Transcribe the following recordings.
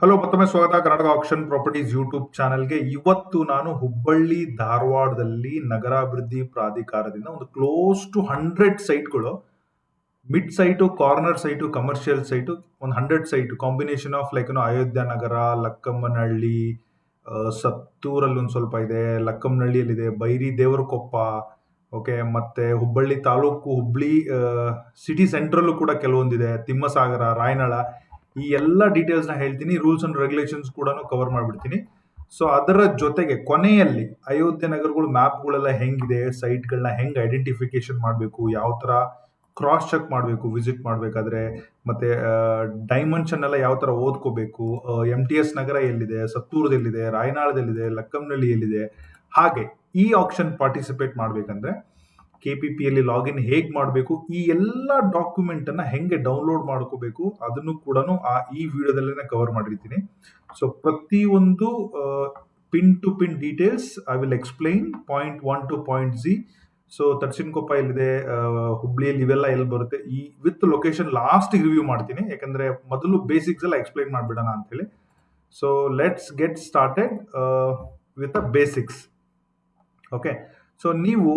Hello, ಮತ್ತೊಮ್ಮೆ ಸ್ವಾಗತ Karnataka action properties YouTube ಚಾನೆಲ್ಗೆ. ಇವತ್ತು ನಾನು ಹುಬ್ಬಳ್ಳಿ ಧಾರವಾಡದಲ್ಲಿ ನಗರಾಭಿವೃದ್ಧಿ ಪ್ರಾಧಿಕಾರದಿಂದ ಒಂದು ಕ್ಲೋಸ್ ಟು 100 ಸೈಟ್ಗಳು, mid site, corner site, commercial site, ಒಂದು 100 site combination of like Ayodhya Nagar, Lakkammanahalli, ಸತ್ತೂರಲ್ಲಿ ಒಂದು ಸ್ವಲ್ಪ ಇದೆ, ಲಕ್ಕಮ್ಮನಹಳ್ಳಿಯಲ್ಲಿದೆ, ಬೈರಿ ದೇವರಕೊಪ್ಪ, ಓಕೆ, ಮತ್ತೆ ಹುಬ್ಬಳ್ಳಿ ತಾಲೂಕು, ಹುಬ್ಬಳ್ಳಿ ಸಿಟಿ ಸೆಂಟ್ರಲ್ಲೂ ಕೂಡ ಕೆಲವೊಂದಿದೆ, ತಿಮ್ಮಸಾಗರ, ರಾಯನಳ. ಈ ಎಲ್ಲ ಡೀಟೇಲ್ಸ್ನ ಹೇಳ್ತೀನಿ. ರೂಲ್ಸ್ ಅಂಡ್ ರೆಗ್ಯುಲೇಷನ್ಸ್ ಕೂಡ ಕವರ್ ಮಾಡಿಬಿಡ್ತೀನಿ. ಸೊ ಅದರ ಜೊತೆಗೆ ಕೊನೆಯಲ್ಲಿ ಅಯೋಧ್ಯೆ ನಗರಗಳು ಮ್ಯಾಪ್ಗಳೆಲ್ಲ ಹೆಂಗಿದೆ, ಸೈಟ್ಗಳನ್ನ ಹೆಂಗೆ ಐಡೆಂಟಿಫಿಕೇಶನ್ ಮಾಡಬೇಕು, ಯಾವ ಥರ ಕ್ರಾಸ್ ಚೆಕ್ ಮಾಡಬೇಕು ವಿಸಿಟ್ ಮಾಡಬೇಕಾದ್ರೆ, ಮತ್ತೆ ಡೈಮೆನ್ಷನ್ ಎಲ್ಲ ಯಾವ ಥರ ಓದ್ಕೋಬೇಕು, MTS ನಗರ ಎಲ್ಲಿದೆ, ಸತ್ತೂರದಲ್ಲಿದೆ, ರಾಯನಾಳದಲ್ಲಿದೆ, ಲಕ್ಕಂನಹಳ್ಳಿ ಎಲ್ಲಿದೆ, ಹಾಗೆ ಈ ಆಕ್ಷನ್ ಪಾರ್ಟಿಸಿಪೇಟ್ ಮಾಡಬೇಕಂದ್ರೆ KPPಯಲ್ಲಿ ಲಾಗಿನ್ ಹೇಗೆ ಮಾಡಬೇಕು, ಈ ಎಲ್ಲ ಡಾಕ್ಯುಮೆಂಟ್ ಅನ್ನ ಹೆಂಗೆ ಡೌನ್ಲೋಡ್ ಮಾಡ್ಕೋಬೇಕು, ಅದನ್ನು ಕೂಡ ಈ ವಿಡಿಯೋದಲ್ಲೇ ಕವರ್ ಮಾಡಿರ್ತೀನಿ. ಸೊ ಪ್ರತಿಯೊಂದು pin to pin details I will explain point 1 to point Z. So Tarsinkoppa ಎಲ್ಲಿದೆ, ಹುಬ್ಳಿಯಲ್ಲಿ ಇವೆಲ್ಲ ಎಲ್ಲಿ ಬರುತ್ತೆ, ಈ ವಿತ್ ಲೊಕೇಶನ್ ಲಾಸ್ಟ್ ರಿವ್ಯೂ ಮಾಡ್ತೀನಿ, ಯಾಕಂದ್ರೆ ಮೊದಲು ಬೇಸಿಕ್ಸ್ ಎಲ್ಲ ಎಕ್ಸ್ಪ್ಲೈನ್ ಮಾಡ್ಬಿಡೋಣ ಅಂತ ಹೇಳಿ. So let's get started with the basics. Okay, so ನೀವು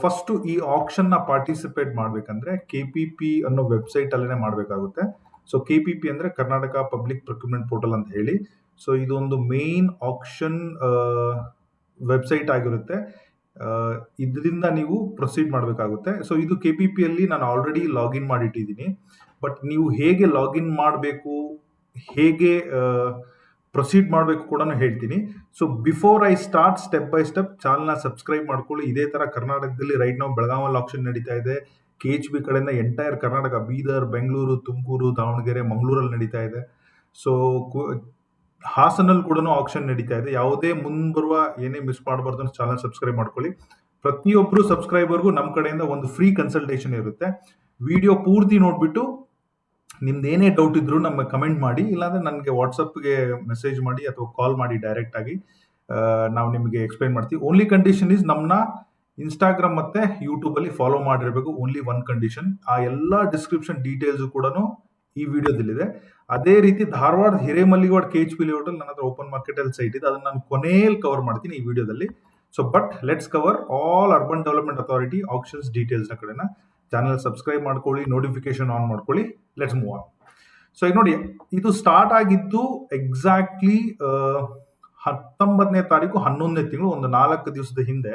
ಫಸ್ಟ್ ಈ ಆಕ್ಷನ್ ನ ಪಾರ್ಟಿಸಿಪೇಟ್ ಮಾಡ್ಬೇಕಂದ್ರೆ KPP ಅನ್ನೋ ವೆಬ್ಸೈಟ್ ಅಲ್ಲೇ ಮಾಡಬೇಕಾಗುತ್ತೆ. ಸೊ KPP ಅಂದ್ರೆ ಕರ್ನಾಟಕ ಪಬ್ಲಿಕ್ ಪ್ರೊಕ್ಯೂರ್ಮೆಂಟ್ ಪೋರ್ಟಲ್ ಅಂತ ಹೇಳಿ. ಸೊ ಇದೊಂದು ಮೇನ್ ಆಕ್ಷನ್ ವೆಬ್ಸೈಟ್ ಆಗಿರುತ್ತೆ. ಇದರಿಂದ ನೀವು ಪ್ರೊಸೀಡ್ ಮಾಡಬೇಕಾಗುತ್ತೆ. ಸೊ ಇದು KPPಯಲ್ಲಿ ನಾನು ಆಲ್ರೆಡಿ ಲಾಗಿನ್ ಮಾಡಿಟ್ಟಿದ್ದೀನಿ. ಬಟ್ ನೀವು ಹೇಗೆ ಲಾಗಿನ್ ಮಾಡಬೇಕು, ಹೇಗೆ ಪ್ರೊಸೀಡ್ ಮಾಡಬೇಕು ಕೂಡ ಹೇಳ್ತೀನಿ. So before I start, step by step ಚಾನಲ್ನ ಸಬ್ಸ್ಕ್ರೈಬ್ ಮಾಡ್ಕೊಳ್ಳಿ. ಇದೇ ತರ ಕರ್ನಾಟಕದಲ್ಲಿ ರೈಟ್ ನಾವು ಬೆಳಗಾವಲ್ಲಿ ಆಕ್ಷನ್ ನಡೀತಾ ಇದೆ. KHB ಕಡೆಯಿಂದ ಎಂಟೈರ್ ಕರ್ನಾಟಕ, ಬೀದರ್, ಬೆಂಗಳೂರು, ತುಮಕೂರು, ದಾವಣಗೆರೆ, ಮಂಗಳೂರಲ್ಲಿ ನಡೀತಾ ಇದೆ. ಸೊ ಹಾಸನಲ್ಲಿ ಕೂಡ ಆಕ್ಷನ್ ನಡೀತಾ ಇದೆ. ಯಾವುದೇ ಮುಂಬರುವ ಏನೇ ಮಿಸ್ ಮಾಡಬಾರ್ದು ಅಂತ ಚಾನಲ್ ಸಬ್ಸ್ಕ್ರೈಬ್ ಮಾಡ್ಕೊಳ್ಳಿ. ಪ್ರತಿಯೊಬ್ಬರು ಸಬ್ಸ್ಕ್ರೈಬರ್ಗೂ ನಮ್ಮ ಕಡೆಯಿಂದ ಒಂದು ಫ್ರೀ ಕನ್ಸಲ್ಟೇಷನ್ ಇರುತ್ತೆ. ವಿಡಿಯೋ ಪೂರ್ತಿ ನೋಡ್ಬಿಟ್ಟು ನಿಮ್ದು ಏನೇ ಡೌಟ್ ಇದ್ರು ನಮಗೆ ಕಮೆಂಟ್ ಮಾಡಿ, ಇಲ್ಲಾಂದ್ರೆ ನನಗೆ ವಾಟ್ಸಪ್ಗೆ ಮೆಸೇಜ್ ಮಾಡಿ ಅಥವಾ ಕಾಲ್ ಮಾಡಿ ಡೈರೆಕ್ಟ್ ಆಗಿ. ನಾವು ನಿಮಗೆ ಎಕ್ಸ್ಪ್ಲೈನ್ ಮಾಡ್ತೀವಿ. ಓನ್ಲಿ ಕಂಡೀಷನ್ ಇಸ್ ನಮ್ಮನ್ನ ಇನ್ಸ್ಟಾಗ್ರಾಮ್ ಮತ್ತೆ ಯೂಟ್ಯೂಬ್ ಅಲ್ಲಿ ಫಾಲೋ ಮಾಡಿರಬೇಕು. Only one condition. ಆ ಎಲ್ಲ ಡಿಸ್ಕ್ರಿಪ್ಷನ್ ಡೀಟೇಲ್ಸ್ ಕೂಡ ಈ ವಿಡಿಯೋದಲ್ಲಿದೆ. ಅದೇ ರೀತಿ ಧಾರವಾಡ ಹಿರೇಮಲ್ಲಿಗೌಡ KHP ಲೇಔಟ್ ಅಲ್ಲಿ ನನ್ನ ಹತ್ರ ಓಪನ್ ಮಾರ್ಕೆಟ್ ಅಲ್ಲಿ ಸೈಟ್ ಇದೆ. ಅದನ್ನ ನಾನು ಕೊನೆಯಲ್ಲಿ ಕವರ್ ಮಾಡ್ತೀನಿ ಈ ವಿಡಿಯೋದಲ್ಲಿ. So but let's cover all urban development authority actions details ನ ಕಡೆನ. ಚಾನಲ್ ಸಬ್ಸ್ಕ್ರೈಬ್ ಮಾಡ್ಕೊಳ್ಳಿ, ನೋಟಿಫಿಕೇಶನ್ ಆನ್ ಮಾಡ್ಕೊಳ್ಳಿ. Let's move on. ಸೊ ಈಗ ನೋಡಿ, ಇದು ಸ್ಟಾರ್ಟ್ ಆಗಿದ್ದು ಎಕ್ಸಾಕ್ಟ್ಲಿ 19ನೇ ತಾರೀಕು 11ನೇ ತಿಂಗಳು, ಒಂದು 4 ದಿವಸದ ಹಿಂದೆ.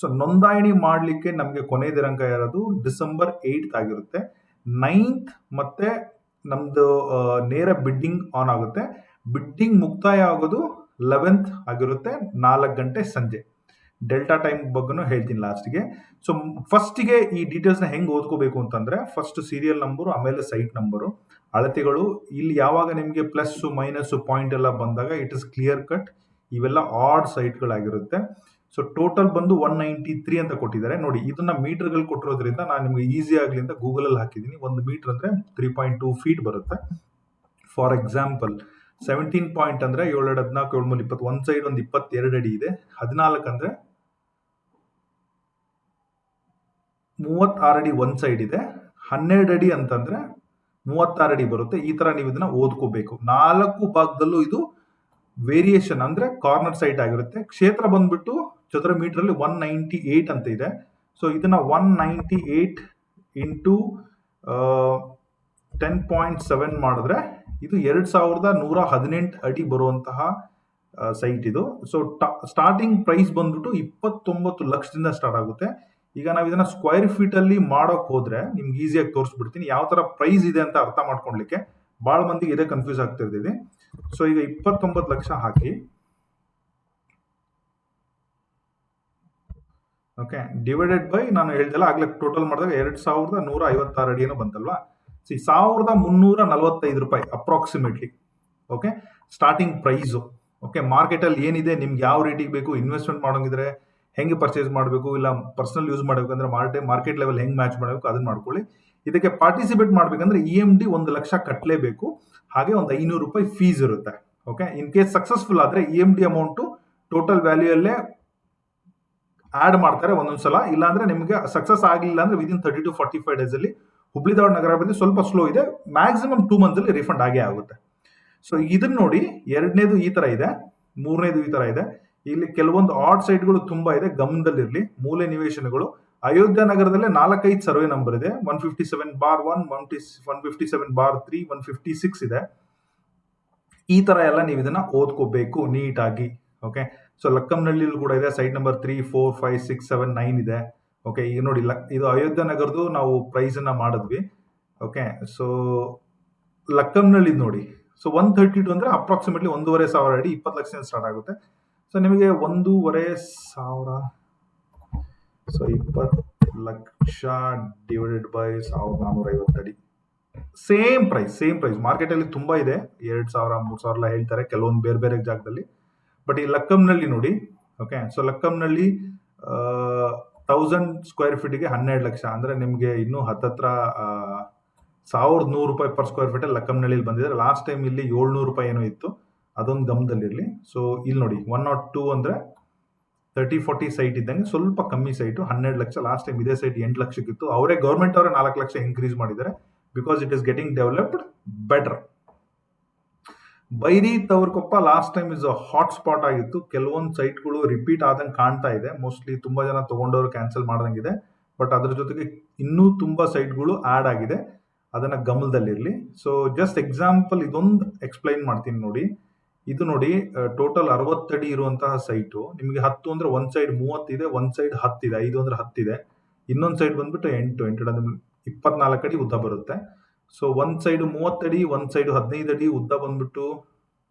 ಸೊ ನೋಂದಣಿ ಮಾಡಲಿಕ್ಕೆ ನಮಗೆ ಕೊನೆ ದಿನಾಂಕ ಇರೋದು ಡಿಸೆಂಬರ್ 8th ಆಗಿರುತ್ತೆ. 9th ಮತ್ತೆ ನಮ್ದು ನೇರ ಬಿಡ್ಡಿಂಗ್ ಆನ್ ಆಗುತ್ತೆ. ಬಿಡ್ಡಿಂಗ್ ಮುಕ್ತಾಯ ಆಗೋದು 11th ಆಗಿರುತ್ತೆ, 4 ಗಂಟೆ ಸಂಜೆ. ಡೆಲ್ಟಾ ಟೈಮ್ ಬಗ್ಗೆನೂ ಹೇಳ್ತೀನಿ ಲಾಸ್ಟ್ಗೆ. ಸೊ ಫಸ್ಟಿಗೆ ಈ ಡೀಟೇಲ್ಸ್ನ ಹೆಂಗೆ ಓದ್ಕೋಬೇಕು ಅಂತಂದ್ರೆ, ಫಸ್ಟ್ ಸೀರಿಯಲ್ ನಂಬರು, ಆಮೇಲೆ ಸೈಟ್ ನಂಬರು, ಅಳತೆಗಳು. ಇಲ್ಲಿ ಯಾವಾಗ ನಿಮಗೆ ಪ್ಲಸ್ ಮೈನಸ್ ಪಾಯಿಂಟ್ ಎಲ್ಲ ಬಂದಾಗ ಇಟ್ ಇಸ್ ಕ್ಲಿಯರ್ ಕಟ್, ಇವೆಲ್ಲ ಆಡ್ ಸೈಟ್ಗಳಾಗಿರುತ್ತೆ. ಸೊ ಟೋಟಲ್ ಬಂದು 193 ಅಂತ ಕೊಟ್ಟಿದ್ದಾರೆ. ನೋಡಿ, ಇದನ್ನ ಮೀಟರ್ಗಳು ಕೊಟ್ಟಿರೋದ್ರಿಂದ ನಾನು ನಿಮಗೆ ಈಸಿ ಆಗಲಿ ಅಂತ ಗೂಗಲಲ್ಲಿ ಹಾಕಿದ್ದೀನಿ. 1 ಮೀಟರ್ ಅಂದ್ರೆ 3.2 feet ಬರುತ್ತೆ. ಫಾರ್ ಎಕ್ಸಾಂಪಲ್ 17 ಪಾಯಿಂಟ್ ಅಂದ್ರೆ 7, 14, 7, 20, ಒಂದು ಸೈಡ್ ಒಂದು 22 ಅಡಿ ಇದೆ. 14 ಅಂದ್ರೆ 36 ಅಡಿ ಒಂದ್ ಸೈಡ್ ಇದೆ. 12 ಅಡಿ ಅಂತಂದ್ರೆ 36 ಅಡಿ ಬರುತ್ತೆ. ಈ ತರ ನೀವು ಇದನ್ನ ಓದ್ಕೋಬೇಕು. 4 ಭಾಗದಲ್ಲೂ ಇದು ವೇರಿಯೇಷನ್ ಅಂದ್ರೆ ಕಾರ್ನರ್ ಸೈಟ್ ಆಗಿರುತ್ತೆ. ಕ್ಷೇತ್ರ ಬಂದ್ಬಿಟ್ಟು ಚದರ ಮೀಟರ್ ಅಲ್ಲಿ 198 ಅಂತ ಇದೆ. ಸೊ ಇದನ್ನ 198 ಇಂಟು 10.7 ಮಾಡಿದ್ರೆ ಇದು 2118 ಅಡಿ ಬರುವಂತಹ ಸೈಟ್ ಇದು. ಸೊ ಸ್ಟಾರ್ಟಿಂಗ್ ಪ್ರೈಸ್ ಬಂದ್ಬಿಟ್ಟು 29 ಲಕ್ಷದಿಂದ ಸ್ಟಾರ್ಟ್ ಆಗುತ್ತೆ. ಈಗ ನಾವು ಇದನ್ನ ಸ್ಕ್ವೇರ್ ಫೀಟ್ ಅಲ್ಲಿ ಮಾಡೋಕ್ ಹೋದ್ರೆ ನಿಮ್ಗೆ ಈಸಿಯಾಗಿ ತೋರಿಸ್ಬಿಡ್ತೀನಿ ಯಾವ ತರ ಪ್ರೈಸ್ ಇದೆ ಅಂತ ಅರ್ಥ ಮಾಡ್ಕೊಳ್ಲಿಕ್ಕೆ. ಬಹಳ ಮಂದಿಗೆ ಇದೇ ಕನ್ಫ್ಯೂಸ್ ಆಗ್ತಿರ್ತೀವಿ. ಸೊ ಈಗ 29 ಲಕ್ಷ ಹಾಕಿ, ಓಕೆ, ಡಿವೈಡೆಡ್ ಬೈ ನಾನು ಹೇಳ್ದಲ್ಲ ಆಗ್ಲೇ ಟೋಟಲ್ ಮಾಡಿದಾಗ 2156 ಅಡಿ ಏನೋ ಬಂತಲ್ವಾ. 1345 ರೂಪಾಯಿ approximately. Okay, starting price. Okay, market ಅಲ್ಲಿ ಏನಿದೆ, ನಿಮ್ಗೆ ಯಾವ ರೇಟಿಗೆ ಬೇಕು, ಇನ್ವೆಸ್ಟ್ಮೆಂಟ್ ಮಾಡೋಂಗಿದ್ರೆ ಹೆಂಗೆ ಪರ್ಚೇಸ್ ಮಾಡಬೇಕು, ಇಲ್ಲ ಪರ್ಸನಲ್ ಯೂಸ್ ಮಾಡಬೇಕಂದ್ರೆ ಮಾರ್ಕೆಟ್ ಲೆವೆಲ್ ಹೆಂಗೆ ಮ್ಯಾಚ್ ಮಾಡಬೇಕು ಅದನ್ನ ಮಾಡ್ಕೊಳ್ಳಿ. ಇದಕ್ಕೆ ಪಾರ್ಟಿಸಿಪೇಟ್ ಮಾಡ್ಬೇಕಂದ್ರೆ EMD 1 ಲಕ್ಷ ಕಟ್ಟಲೇಬೇಕು. ಹಾಗೆ ಒಂದು 500 ರೂಪಾಯಿ ಫೀಸ್ ಇರುತ್ತೆ. ಓಕೆ, ಇನ್ ಕೇಸ್ ಸಕ್ಸಸ್ಫುಲ್ ಆದ್ರೆ EMD ಅಮೌಂಟು ಟೋಟಲ್ ವ್ಯಾಲ್ಯೂ ಅಲ್ಲೇ ಆಡ್ ಮಾಡ್ತಾರೆ ಒಂದೊಂದ್ಸಲ. ಇಲ್ಲಾಂದ್ರೆ ನಿಮಗೆ ಸಕ್ಸಸ್ ಆಗಲಿಲ್ಲ ಅಂದ್ರೆ ವಿದಿನ್ 30 to 45 days ಅಲ್ಲಿ ಹುಬ್ಳಿ ಧಾರವಾಡ ನಗರಾಭಿವೃದ್ಧಿ ಸ್ವಲ್ಪ ಸ್ಲೋ ಇದೆ, ಮ್ಯಾಕ್ಸಿಮಮ್ 2 months ಅಲ್ಲಿ ರಿಫಂಡ್ ಆಗೇ ಆಗುತ್ತೆ. ಸೊ ಇದನ್ನ ನೋಡಿ, ಎರಡನೇದು ಈ ತರ ಇದೆ, ಮೂರನೇದು ಈ ತರ ಇದೆ. ಇಲ್ಲಿ ಕೆಲವೊಂದು ಆಡ್ ಸೈಟ್ಗಳು ತುಂಬಾ ಇದೆ, ಗಮನದಲ್ಲಿರ್ಲಿ. ಮೂಲೆ ನಿವೇಶನಗಳು ಅಯೋಧ್ಯ ನಗರದಲ್ಲೇ 4-5 ಸರ್ವೆ ನಂಬರ್ ಇದೆ. 157/1, 157/3, 156 ಇದೆ. ಈ ತರ ಎಲ್ಲ ನೀವು ಇದನ್ನ ಓದ್ಕೋಬೇಕು ನೀಟಾಗಿ. ಓಕೆ, ಸೊ ಲಕ್ಕಂನಳ್ಳಿ ಕೂಡ ಇದೆ, ಸೈಟ್ ನಂಬರ್ 3, 4, 5, 6, 7, 9 ಇದೆ. ಓಕೆ, ಈಗ ನೋಡಿ ಇದು ಅಯೋಧ್ಯ ನಗರದ್ದು ನಾವು ಪ್ರೈಸ್ ಅನ್ನ ಮಾಡಿದ್ವಿ. ಓಕೆ, ಸೊ ಲಕ್ಕಂನಳ್ಳಿ ನೋಡಿ, ಸೊ 132 ಅಂದ್ರೆ ಅಪ್ರಾಕ್ಸಿಮೇಟ್ಲಿ 1,500 ಅಡಿ, 20 ಲಕ್ಷದಿಂದ ಸ್ಟಾರ್ಟ್ ಆಗುತ್ತೆ. ಸೊ ನಿಮಗೆ 1,500, ಸೊ 20 ಲಕ್ಷ ಡಿವೈಡೆಡ್ ಬೈ 1,450 ಅಡಿ, ಸೇಮ್ ಪ್ರೈಸ್. ಮಾರ್ಕೆಟ್ ಅಲ್ಲಿ ತುಂಬಾ ಇದೆ, 2,000, 3,000 ಎಲ್ಲ ಹೇಳ್ತಾರೆ ಕೆಲವೊಂದು ಬೇರೆ ಬೇರೆ ಜಾಗದಲ್ಲಿ. ಬಟ್ ಈ ಲಕ್ಕಂನಳ್ಳಿ ನೋಡಿ. ಓಕೆ, ಸೊ ಲಕ್ಕಂನಳ್ಳಿ 1000 ಸ್ಕ್ವೇರ್ ಫೀಟ್ಗೆ 12 ಲಕ್ಷ, ಅಂದ್ರೆ ನಿಮ್ಗೆ ಇನ್ನೂ ಹತ್ತತ್ರ 1,100 ರೂಪಾಯಿ ಪರ್ ಸ್ಕ್ವೇರ್ ಫೀಟ್ ಲಕ್ಕಂನಳ್ಳಿ ಬಂದಿದೆ. ಲಾಸ್ಟ್ ಟೈಮ್ ಇಲ್ಲಿ 700 ರೂಪಾಯಿ ಏನೋ ಇತ್ತು, ಅದೊಂದು ಗಮನದಲ್ಲಿರಲಿ. ಸೊ ಇಲ್ಲಿ ನೋಡಿ 102 ಅಂದ್ರೆ 30-40 ಸೈಟ್ ಇದ್ದಂಗೆ ಸ್ವಲ್ಪ ಕಮ್ಮಿ ಸೈಟು, 12 ಲಕ್ಷ. ಲಾಸ್ಟ್ ಟೈಮ್ ಇದೇ ಸೈಟ್ 8 ಲಕ್ಷಕ್ಕಿತ್ತು. ಗೌರ್ಮೆಂಟ್ ಅವರೇ 4 ಲಕ್ಷ ಇನ್ಕ್ರೀಸ್ ಮಾಡಿದ್ದಾರೆ, because it is getting developed better. Bairi Tavarkoppa last time is a hot spot ಆಗಿತ್ತು. ಕೆಲವೊಂದು ಸೈಟ್ಗಳು ರಿಪೀಟ್ ಆದಂಗೆ ಕಾಣ್ತಾ ಇದೆ. ಮೋಸ್ಟ್ಲಿ ತುಂಬಾ ಜನ ತಗೊಂಡವರು ಕ್ಯಾನ್ಸಲ್ ಮಾಡ್ದಂಗಿದೆ. ಬಟ್ ಅದ್ರ ಜೊತೆಗೆ ಇನ್ನೂ ತುಂಬಾ ಸೈಟ್ಗಳು ಆಡ್ ಆಗಿದೆ, ಅದನ್ನ ಗಮನದಲ್ಲಿರಲಿ. ಸೊ ಜಸ್ಟ್ ಎಕ್ಸಾಂಪಲ್ ಇದೊಂದು ಎಕ್ಸ್ಪ್ಲೈನ್ ಮಾಡ್ತೀನಿ ನೋಡಿ. ಇದು ನೋಡಿ, ಟೋಟಲ್ 60 ಅಡಿ ಇರುವಂತಹ ಸೈಟು ನಿಮಗೆ 10 ಅಂದ್ರೆ ಒಂದ್ ಸೈಡ್ 30 ಇದೆ, ಒಂದ್ ಸೈಡ್ 10 ಇದೆ, 5 ಅಂದ್ರೆ 10 ಇದೆ. ಇನ್ನೊಂದ್ ಸೈಡ್ ಬಂದ್ಬಿಟ್ಟು 8 ಅಂದ್ರೆ 24 ಅಡಿ ಉದ್ದ ಬರುತ್ತೆ. ಸೊ ಒಂದ್ ಸೈಡ್ 30 ಅಡಿ, ಒಂದ್ ಸೈಡ್ 15 ಅಡಿ, ಉದ್ದ ಬಂದ್ಬಿಟ್ಟು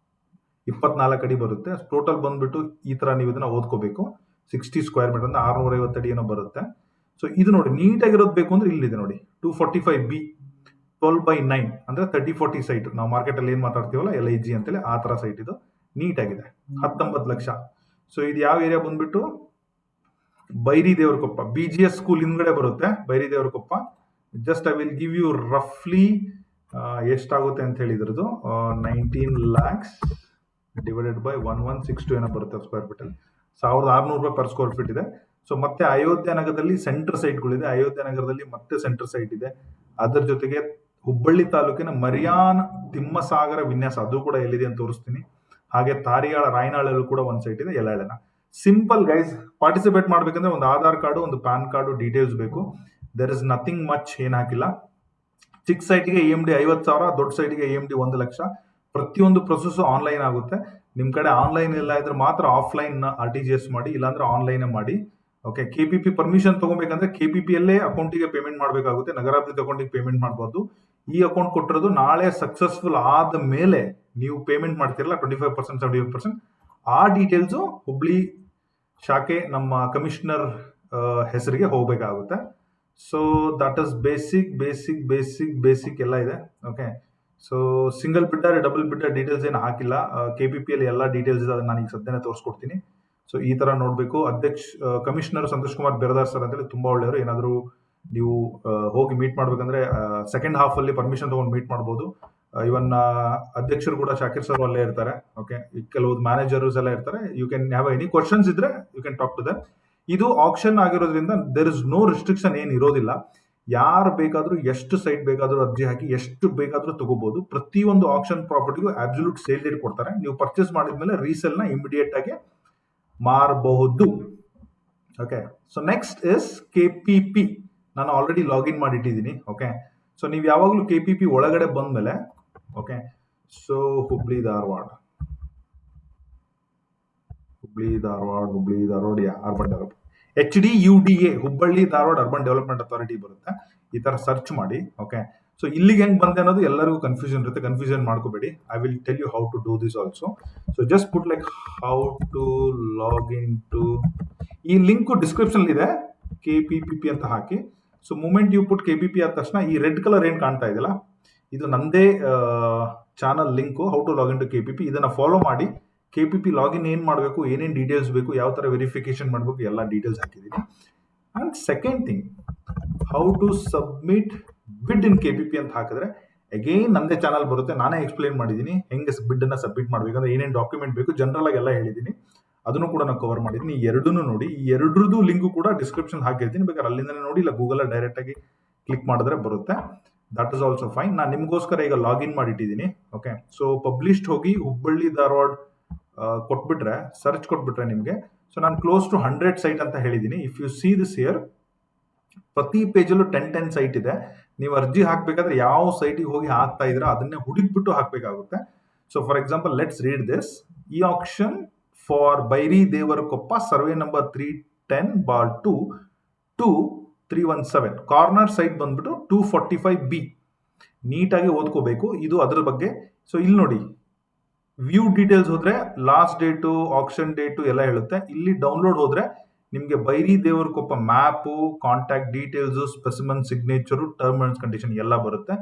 24 ಅಡಿ ಬರುತ್ತೆ. ಟೋಟಲ್ ಬಂದ್ಬಿಟ್ಟು ಈ ತರ ನೀವು ಇದನ್ನ ಓದ್ಕೋಬೇಕು. 60 ಸ್ಕ್ವೇರ್ ಮೀಟರ್ ಅಂದ್ರೆ 650 ಅಡಿ ಏನೋ ಬರುತ್ತೆ. ಸೊ ಇದು ನೋಡಿ ನೀಟಾಗಿರೋದು ಬೇಕು ಅಂದ್ರೆ ಇಲ್ಲಿದೆ ನೋಡಿ, 245B 12/9 ಅಂದ್ರೆ 30-40 ಸೈಟ್. ನಾವು ಮಾರ್ಕೆಟ್ ಅಲ್ಲಿ ಏನ್ ಮಾತಾಡ್ತೀವಲ್ಲ LIG ಅಂತೇಳಿ, ಆ ತರ ಸೈಟ್ ಇದು. ನೀಟಾಗಿದೆ, 19 ಲಕ್ಷ. ಸೊ ಇದು ಯಾವ ಏರಿಯಾ ಬಂದ್ಬಿಟ್ಟು ಬೈರಿ ದೇವರಕೊಪ್ಪ, BGS ಸ್ಕೂಲ್ ಹಿಂದ್ಗಡೆ ಬರುತ್ತೆ Bairi Devarakoppa. Just I will give you ರಫ್ಲಿ ಎಷ್ಟಾಗುತ್ತೆ ಅಂತ ಹೇಳಿದ್ರದ್ದು. 19 lakhs ಡಿವೈಡೆಡ್ ಬೈ 1162 ಏನೋ ಬರುತ್ತೆ ಸ್ಕ್ವೇರ್ ಫೀಟ್ ಅಲ್ಲಿ. 1,600 ರೂಪಾಯಿ ಪರ್ ಸ್ಕ್ವೇರ್ ಫೀಟ್ ಇದೆ. ಸೊ ಮತ್ತೆ ಅಯೋಧ್ಯ ನಗರದಲ್ಲಿ ಸೆಂಟರ್ ಸೈಟ್ಗಳಿದೆ. ಅಯೋಧ್ಯ ನಗರದಲ್ಲಿ ಮತ್ತೆ ಸೆಂಟರ್ ಸೈಟ್ ಇದೆ. ಅದರ ಜೊತೆಗೆ ಹುಬ್ಬಳ್ಳಿ ತಾಲೂಕಿನ ಮರಿಯಾನ್ ತಿಮ್ಮಸಾಗರ ವಿನ್ಯಾಸ, ಅದು ಕೂಡ ಎಲ್ಲಿದೆ ಅಂತ ತೋರಿಸ್ತೀನಿ. ಹಾಗೆ ತಾರಿಯಾಳ ರಾಯನಾಳಲ್ಲೂ ಕೂಡ ಒಂದು ಸೈಟ್ ಇದೆ, ಯಲ್ಲಾಳನ. ಸಿಂಪಲ್ ಗೈಸ್, ಪಾರ್ಟಿಸಿಪೇಟ್ ಮಾಡ್ಬೇಕಂದ್ರೆ ಒಂದು ಆಧಾರ್ ಕಾರ್ಡು, ಒಂದು ಪ್ಯಾನ್ ಕಾರ್ಡು ಡೀಟೇಲ್ಸ್ ಬೇಕು. ದೇರ್ ಇಸ್ ನಥಿಂಗ್ ಮಚ್, ಏನ್ ಹಾಕಿಲ್ಲ. ಚಿಕ್ಕ ಸೈಟ್ಗೆ EMD 50,000, ದೊಡ್ಡ ಸೈಟ್ಗೆ EMD 1 ಲಕ್ಷ. ಪ್ರತಿಯೊಂದು ಪ್ರೊಸೆಸ್ ಆನ್ಲೈನ್ ಆಗುತ್ತೆ. ನಿಮ್ ಕಡೆ ಆನ್ಲೈನ್ ಇಲ್ಲ ಇದ್ರೆ ಮಾತ್ರ ಆಫ್ಲೈನ್ RTGS ಮಾಡಿ, ಇಲ್ಲಾಂದ್ರೆ ಆನ್ಲೈನ್ ಮಾಡಿ. ಓಕೆ, KPP ಪರ್ಮಿಷನ್ ತಗೋಬೇಕಂದ್ರೆ KPP ಅಲ್ಲೇ ಅಕೌಂಟಿಗೆ ಪೇಮೆಂಟ್ ಮಾಡಬೇಕಾಗುತ್ತೆ, ನಗರಾಭಿವೃದ್ಧಿ ಅಕೌಂಟಿಗೆ ಪೇಮೆಂಟ್ ಮಾಡಬಾರ್ದು. ಈ ಅಕೌಂಟ್ ಕೊಟ್ಟಿರೋದು ನಾಳೆ ಸಕ್ಸಸ್ಫುಲ್ ಆದ ಮೇಲೆ ನೀವು ಪೇಮೆಂಟ್ ಮಾಡ್ತಿರಲ್ಲ 25%, 75%, ಆ ಡೀಟೇಲ್ಸು ಹುಬ್ಳಿ ಶಾಖೆ ನಮ್ಮ ಕಮಿಷನರ್ ಹೆಸರಿಗೆ ಹೋಗ್ಬೇಕಾಗುತ್ತೆ. ಸೊ ದಟ್ ಇಸ್ ಬೇಸಿಕ್ ಎಲ್ಲ ಇದೆ. Okay, so single bidder, double bidder details ಏನು ಹಾಕಿಲ್ಲ. KPP ಅಲ್ಲಿ ಎಲ್ಲ ಡೀಟೇಲ್ಸ್ ಇದೆ, ಅದನ್ನ ನಾನು ಈಗ ಸದ್ಯನೇ ತೋರಿಸ್ಕೊಡ್ತೀನಿ. ಸೊ ಈ ತರ ನೋಡ್ಬೇಕು. ಕಮಿಷನರ್ ಸಂತೋಷ್ ಕುಮಾರ್ ಬಿರದಾರ್ ಸರ್ ಅಂತೇಳಿ ತುಂಬಾ ಒಳ್ಳೆಯವರು. ಏನಾದ್ರು ನೀವು ಹೋಗಿ ಮೀಟ್ ಮಾಡ್ಬೇಕಂದ್ರೆ ಸೆಕೆಂಡ್ ಹಾಫ್ ಅಲ್ಲಿ ಪರ್ಮಿಷನ್ ತಗೊಂಡು ಮೀಟ್ ಮಾಡ್ಬೋದು. ಇವನ್ ಅಧ್ಯಕ್ಷರು ಕೂಡ ಶಾಕಿರ್ ಸರ್ ಅಲ್ಲೇ ಇರ್ತಾರೆ. ಓಕೆ, ಕೆಲವು ಮ್ಯಾನೇಜರ್ಸ್ ಎಲ್ಲ ಇರ್ತಾರೆ. You can have any questions ಇದ್ರೆ you can talk to them. ಇದು ಆಕ್ಷನ್ ಆಗಿರೋದ್ರಿಂದ ದೇರ್ ಇಸ್ ನೋ ರಿಸ್ಟ್ರಿಕ್ಷನ್, ಏನು ಇರೋದಿಲ್ಲ. ಯಾರು ಬೇಕಾದ್ರೂ ಎಷ್ಟು ಸೈಟ್ ಬೇಕಾದ್ರೂ ಅರ್ಜಿ ಹಾಕಿ ಎಷ್ಟು ಬೇಕಾದ್ರೂ ತಗೋಬಹುದು. ಪ್ರತಿಯೊಂದು ಆಕ್ಷನ್ ಪ್ರಾಪರ್ಟಿಗೂ ಅಬ್ಸಲ್ಯೂಟ್ ಸೇಲ್ ಡೇಟ್ ಕೊಡ್ತಾರೆ. ನೀವು ಪರ್ಚೇಸ್ ಮಾಡಿದ್ಮೇಲೆ ರೀಸೇಲ್ ನ ಇಮಿಡಿಯೇಟ್ ಆಗಿ ಮಾರಬಹುದು. Okay, so next is KPP. ನಾನು ಆಲ್ರೆಡಿ ಲಾಗಿನ್ ಮಾಡಿಟ್ಟಿದ್ದೀನಿ. ಓಕೆ, ಸೊ ನೀವು ಯಾವಾಗಲೂ KPP ಒಳಗಡೆ ಬಂದ್ಮೇಲೆ, okay, so Hubli Dharwad urban development, HDUDA, Hubballi Dharwad urban development authority ಬರುತ್ತೆ. ಈ ತರ ಸರ್ಚ್ ಮಾಡಿ. ಓಕೆ, ಸೊ ಇಲ್ಲಿಗೆ ಹೆಂಗ್ ಬಂದೆ ಅನ್ನೋದು ಎಲ್ಲರಿಗೂ ಕನ್ಫ್ಯೂಷನ್ ಇರುತ್ತೆ, ಕನ್ಫ್ಯೂಷನ್ ಮಾಡ್ಕೋಬೇಡಿ. I will tell you how to do this also. So just put like how to log in to, ಈ ಲಿಂಕ್ ಡಿಸ್ಕ್ರಿಪ್ಷನ್ ಇದೆ, KPPP ಅಂತ ಹಾಕಿ. So moment you put KPP ಆದ ತಕ್ಷಣ ಈ ರೆಡ್ ಕಲರ್ ಏನ್ ಕಾಣ್ತಾ ಇದೆಯಲ್ಲ, ಇದು ನಂದೇ channel link, how to login to KPP. ಇದನ್ನ ಫಾಲೋ ಮಾಡಿ. KPP ಲಾಗಿನ್ ಏನ್ ಮಾಡಬೇಕು, ಏನೇನ್ ಡೀಟೇಲ್ಸ್ ಬೇಕು, ಯಾವ ತರ ವೆರಿಫಿಕೇಶನ್ ಮಾಡಬೇಕು, ಎಲ್ಲ ಡೀಟೇಲ್ಸ್ ಹಾಕಿದೀನಿ. And second thing, how to submit bid in KPP ಅಂತ ಹಾಕಿದ್ರೆ ಅಗೇನ್ ನಂದೇ ಚಾನಲ್ ಬರುತ್ತೆ. ನಾನೇ ಎಕ್ಸ್ಪ್ಲೈನ್ ಮಾಡಿದ್ದೀನಿ ಹೆಂಗೆ ಬಿಡ್ ಅನ್ನ ಸಬ್ಮಿಟ್ ಮಾಡ್ಬೇಕಂದ್ರೆ ಏನೇನು ಡಾಕ್ಯುಮೆಂಟ್ ಬೇಕು, ಜನರಲ್ ಆಗಿ ಎಲ್ಲ ಹೇಳಿದ್ದೀನಿ. ಅದನ್ನು ಕೂಡ ನಾನು ಕವರ್ ಮಾಡಿದ್ದೀನಿ. ಈ ಎರಡನ್ನೂ ನೋಡಿ. ಈ ಎರಡ್ರದ್ದು ಲಿಂಕ್ ಕೂಡ ಡಿಸ್ಕ್ರಿಪ್ಷನ್ ಹಾಕಿರ್ತೀನಿ, ಬೇಕಾದ್ರೆ ಅಲ್ಲಿಂದನೇ ನೋಡಿ, ಇಲ್ಲ ಗೂಗಲ್ ಡೈರೆಕ್ಟ್ ಆಗಿ ಕ್ಲಿಕ್ ಮಾಡಿದ್ರೆ ಬರುತ್ತೆ. That is also fine. ನಾನು ನಿಮಗೋಸ್ಕರ ಈಗ ಲಾಗಿನ್ ಮಾಡಿಟ್ಟಿದ್ದೀನಿ. ಓಕೆ, ಸೊ ಪಬ್ಲಿಷ್ಡ್ ಹೋಗಿ ಹುಬ್ಬಳ್ಳಿ ಧಾರವಾಡ ಕೊಟ್ಬಿಟ್ರೆ, ಸರ್ಚ್ ಕೊಟ್ಬಿಟ್ರೆ ನಿಮಗೆ, ಸೊ ನಾನು ಕ್ಲೋಸ್ ಟು 100 ಸೈಟ್ ಅಂತ ಹೇಳಿದ್ದೀನಿ. If U see this year, ಪ್ರತಿ ಪೇಜಲ್ಲೂ 10 ಸೈಟ್ ಇದೆ. ನೀವು ಅರ್ಜಿ ಹಾಕ್ಬೇಕಾದ್ರೆ ಯಾವ ಸೈಟಿಗೆ ಹೋಗಿ ಹಾಕ್ತಾ ಇದ್ದೀರಾ ಅದನ್ನೇ ಹುಡುಕ್ಬಿಟ್ಟು ಹಾಕಬೇಕಾಗುತ್ತೆ. So for example, let's read this. ಈ auction for Bairi Devarakoppa, survey number 310/2 2317, corner site ಬಂದ್ಬಿಟ್ಟು 245B. ನೀಟಾಗಿ ಓದ್ಕೋಬೇಕು, ಇದು ಅದರ ಬಗ್ಗೆ. ಸೊ ಇಲ್ಲಿ ನೋಡಿ, ವ್ಯೂ ಡೀಟೇಲ್ಸ್ ಹೋದ್ರೆ ಲಾಸ್ಟ್ ಡೇಟು, ಆಕ್ಷನ್ ಡೇಟು ಎಲ್ಲ ಹೇಳುತ್ತೆ. ಇಲ್ಲಿ ಡೌನ್ಲೋಡ್ ಹೋದ್ರೆ ನಿಮಗೆ Bairi Devarakoppa map, contact details, specimen signature, term and condition ಎಲ್ಲ ಬರುತ್ತೆ.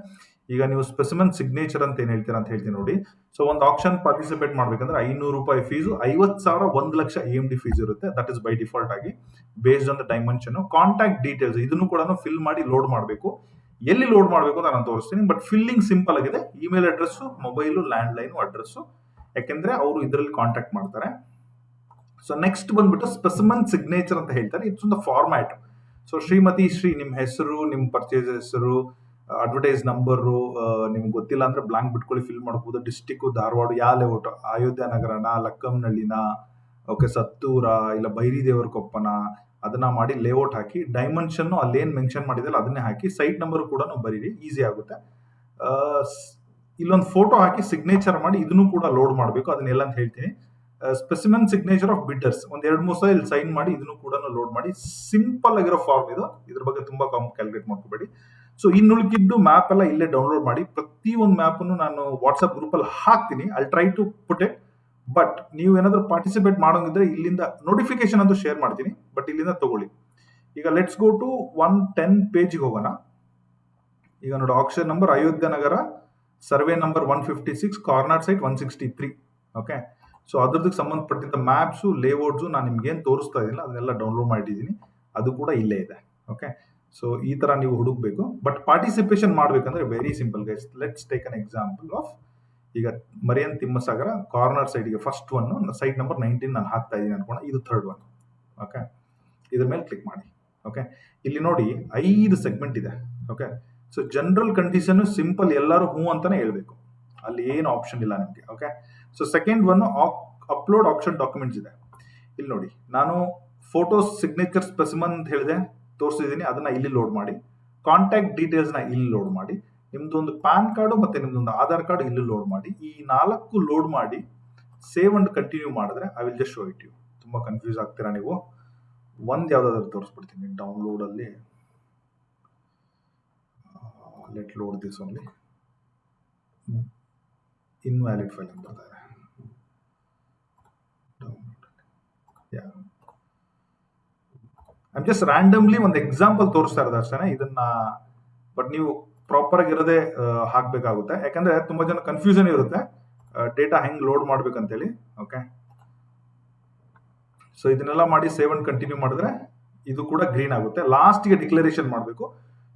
ಈಗ ನೀವು ಸ್ಪೆಸಿಮನ್ ಸಿಗ್ನೇಚರ್ ಅಂತ ಏನ್ ಹೇಳ್ತೀರಾ ಅಂತ ಹೇಳ್ತೀನಿ ನೋಡಿ. ಸೊ ಒಂದು ಆಕ್ಷನ್ ಪಾರ್ಟಿಸಿಪೇಟ್ ಮಾಡ್ಬೇಕಂದ್ರೆ 500 ರೂಪಾಯಿ ಫೀಸು, 50,000 1 ಲಕ್ಷ AMD ಫೀಸ್ ಇರುತ್ತೆ. ದಟ್ ಇಸ್ ಬೈ ಡಿಫಾಲ್ಟ್ ಆಗಿ based on the dimension. Contact details ಇದನ್ನು ಕೂಡ ಫಿಲ್ ಮಾಡಿ ಲೋಡ್ ಮಾಡಬೇಕು. ಎಲ್ಲಿ ಲೋಡ್ ಮಾಡಬೇಕು ಅಂತ ನಾನು ತೋರಿಸ್ತೀನಿ, ಬಟ್ ಫಿಲ್ಲಿಂಗ್ ಸಿಂಪಲ್ ಆಗಿದೆ. Email address, mobile, land line address, ಯಾಕೆಂದ್ರೆ ಅವರು ಇದರಲ್ಲಿ ಕಾಂಟ್ಯಾಕ್ಟ್ ಮಾಡ್ತಾರೆ. ಸೊ ನೆಕ್ಸ್ಟ್ ಬಂದ್ಬಿಟ್ಟು ಸ್ಪೆಸಿಮನ್ ಸಿಗ್ನೇಚರ್ ಅಂತ ಹೇಳ್ತಾರೆ. ಇಟ್ಸ್ ಒಂದು ಫಾರ್ಮ್ಯಾಟ್. ಸೊ ಶ್ರೀಮತಿ ಶ್ರೀ, ನಿಮ್ಮ ಹೆಸರು, ನಿಮ್ಮ ಪರ್ಚೇಸ್ ಹೆಸರು, ಅಡ್ವರ್ಟೈಸ್ ನಂಬರು, ನಿಮ್ಗೆ ಗೊತ್ತಿಲ್ಲ ಅಂದ್ರೆ ಬ್ಲಾಂಕ್ ಬಿಟ್ಕೊಳ್ಳಿ, ಫಿಲ್ ಮಾಡ್ಬೋದು. ಡಿಸ್ಟಿಕ್ ಧಾರವಾಡ, ಯಾವ ಲೇಔಟ್, ಅಯೋಧ್ಯ ನಗರನ, ಲಕ್ಕಂನಳ್ಳಿನ, ಓಕೆ, ಸತ್ತೂರ, ಇಲ್ಲ ಬೈರಿ ದೇವರಕೊಪ್ಪನ, ಅದನ್ನ ಮಾಡಿ ಲೇಔಟ್ ಹಾಕಿ, ಡೈಮೆನ್ಷನ್ ಅಲ್ಲೇನ್ ಮೆನ್ಷನ್ ಮಾಡಿದಲ್ಲ ಅದನ್ನೇ ಹಾಕಿ, ಸೈಟ್ ನಂಬರ್ ಕೂಡ ಬರೀರಿ, ಈಸಿ ಆಗುತ್ತೆ. ಇಲ್ಲೊಂದು ಫೋಟೋ ಹಾಕಿ ಸಿಗ್ನೇಚರ್ ಮಾಡಿ ಇದನ್ನು ಕೂಡ ಲೋಡ್ ಮಾಡಬೇಕು. ಅದನ್ನೆಲ್ಲ ಅಂತ ಹೇಳ್ತೀನಿ. ಸ್ಪೆಸಿಮನ್ ಸಿಗ್ನೇಚರ್ ಆಫ್ ಬಿಡ್ಡರ್ಸ್ ಒಂದು 2-3 ಸಲ ಇಲ್ಲಿ ಸೈನ್ ಮಾಡಿ ಇದನ್ನು ಕೂಡ ಲೋಡ್ ಮಾಡಿ. ಸಿಂಪಲ್ ಆಗಿರೋ ಫಾರ್ಮ್ ಇದು, ಇದ್ರ ಬಗ್ಗೆ ತುಂಬಾ ಕ್ಯಾಲ್ಕುಲೇಟ್ ಮಾಡ್ಕೋಬೇಡಿ. ಸೊ ಇನ್ನುಳಿಕಿದ್ದು ಮ್ಯಾಪ್ ಎಲ್ಲ ಇಲ್ಲೇ ಡೌನ್ಲೋಡ್ ಮಾಡಿ. ಪ್ರತಿ ಒಂದು ಮ್ಯಾಪ್ ಅನ್ನು ನಾನು ವಾಟ್ಸ್ಆಪ್ ಗ್ರೂಪ್ ಅಲ್ಲಿ ಹಾಕ್ತೀನಿ. I try to put it. But ನೀವು ಏನಾದ್ರೂ ಪಾರ್ಟಿಸಿಪೇಟ್ ಮಾಡೋಂಗಿದ್ರೆ ಇಲ್ಲಿಂದ ನೋಟಿಫಿಕೇಶನ್ ಅಂತೂ ಶೇರ್ ಮಾಡ್ತೀನಿ, ಬಟ್ ಇಲ್ಲಿಂದ ತಗೊಳ್ಳಿ. ಈಗ ಲೆಟ್ಸ್ ಗೋ ಟು 110 ಪೇಜ್ಗೆ ಹೋಗೋಣ. ಈಗ ನೋಡಿ, auction number Ayodhya Nagar, survey number 156, corner site 163. Okay, so ಅದ್ರದಕ್ಕೆ ಸಂಬಂಧಪಟ್ಟಿದ್ದ ಮ್ಯಾಪ್ಸು, ಲೇಔಟ್ಸು ನಾನು ನಿಮ್ಗೆ ಏನು ತೋರಿಸ್ತಾ ಇದ್ದೀನಿ ಅದನ್ನೆಲ್ಲ ಡೌನ್ಲೋಡ್ ಮಾಡಿದ್ದೀನಿ. ಅದು ಕೂಡ ಇಲ್ಲೇ ಇದೆ. ಓಕೆ, ಸೊ ಈ ತರ ನೀವು ಹುಡುಕ್ಬೇಕು. ಬಟ್ ಪಾರ್ಟಿಸಿಪೇಷನ್ ಮಾಡ್ಬೇಕಂದ್ರೆ very simple guys. Let's take an example of, ಈಗ ಮರಿಯನ್ ತಿಮ್ಮಸಾಗರ ಕಾರ್ನರ್ ಸೈಡ್ಗೆ ಫಸ್ಟ್ ಒನ್, ಸೈಟ್ ನಂಬರ್ 19 ನಾನು ಹಾಕ್ತಾ ಇದ್ದೀನಿ ಅನ್ಕೋಣ. ಇದು ಥರ್ಡ್ ಒನ್. ಓಕೆ, ಇದ್ರ ಮೇಲೆ ಕ್ಲಿಕ್ ಮಾಡಿ. ಓಕೆ, ಇಲ್ಲಿ ನೋಡಿ 5 ಸೆಗ್ಮೆಂಟ್ ಇದೆ. Okay, so general condition simple, ಎಲ್ಲರೂ ಹೂ ಅಂತಾನೆ ಹೇಳ್ಬೇಕು, ಅಲ್ಲಿ ಏನು ಆಪ್ಷನ್ ಇಲ್ಲ ನಿಮಗೆ. Okay, so second one upload option documents ಇದೆ. ಇಲ್ಲಿ ನೋಡಿ, ನಾನು ಫೋಟೋಸ್, ಸಿಗ್ನೇಚರ್, ಸ್ಪೆಸಿಮನ್ ಅಂತ ಹೇಳಿದೆ, ತೋರಿಸಿದ್ದೀನಿ. ಅದನ್ನ ಇಲ್ಲಿ ಲೋಡ್ ಮಾಡಿ. ಕಾಂಟ್ಯಾಕ್ಟ್ ಡೀಟೇಲ್ಸ್ ನ ಇಲ್ಲಿ ಲೋಡ್ ಮಾಡಿ. ನಿಮ್ದು ಒಂದು ಪ್ಯಾನ್ ಕಾರ್ಡು ಮತ್ತೆ ನಿಮ್ದೊಂದು ಆಧಾರ್ ಕಾರ್ಡ್ ಇಲ್ಲಿ ಲೋಡ್ ಮಾಡಿ. ಈ 4 ಲೋಡ್ ಮಾಡಿ ಸೇವ್ ಅಂಡ್ ಕಂಟಿನ್ಯೂ ಮಾಡಿದ್ರೆ I will just show it you. ತುಂಬಾ ಕನ್ಫ್ಯೂಸ್ ಆಗ್ತೀರಾ ನೀವು. ಒಂದ್ ಯಾವ್ದಾದ್ರು ತೋರಿಸ್ಬಿಡ್ತೀನಿ ಡೌನ್ಲೋಡ್ ಅಲ್ಲಿ. Let load this only. Invalid file ಅಂತ ಬರ್ತಾ ಇದೆ. ಐಮ್ ಜಸ್ಟ್ ರ್ಯಾಂಡಮ್ಲಿ ಒಂದು ಎಕ್ಸಾಂಪಲ್ ತೋರಿಸ್ತಾ ಇರೋದು ಅಷ್ಟೇ ಇದನ್ನ. ಬಟ್ ನೀವು ಪ್ರಾಪರ್ ಆಗಿರೋದೇ ಹಾಕ್ಬೇಕಾಗುತ್ತೆ, ಯಾಕಂದ್ರೆ ತುಂಬಾ ಜನ ಕನ್ಫ್ಯೂಷನ್ ಇರುತ್ತೆ ಡೇಟಾ ಹೆಂಗ್ ಲೋಡ್ ಮಾಡ್ಬೇಕಂತೇಳಿ. ಓಕೆ, ಸೊ ಇದನ್ನೆಲ್ಲ ಮಾಡಿ ಸೇವ್ ಅಂಡ್ ಕಂಟಿನ್ಯೂ ಮಾಡಿದ್ರೆ ಇದು ಕೂಡ ಗ್ರೀನ್ ಆಗುತ್ತೆ. ಲಾಸ್ಟ್ಗೆ ಡಿಕ್ಲರೇಷನ್ ಮಾಡಬೇಕು.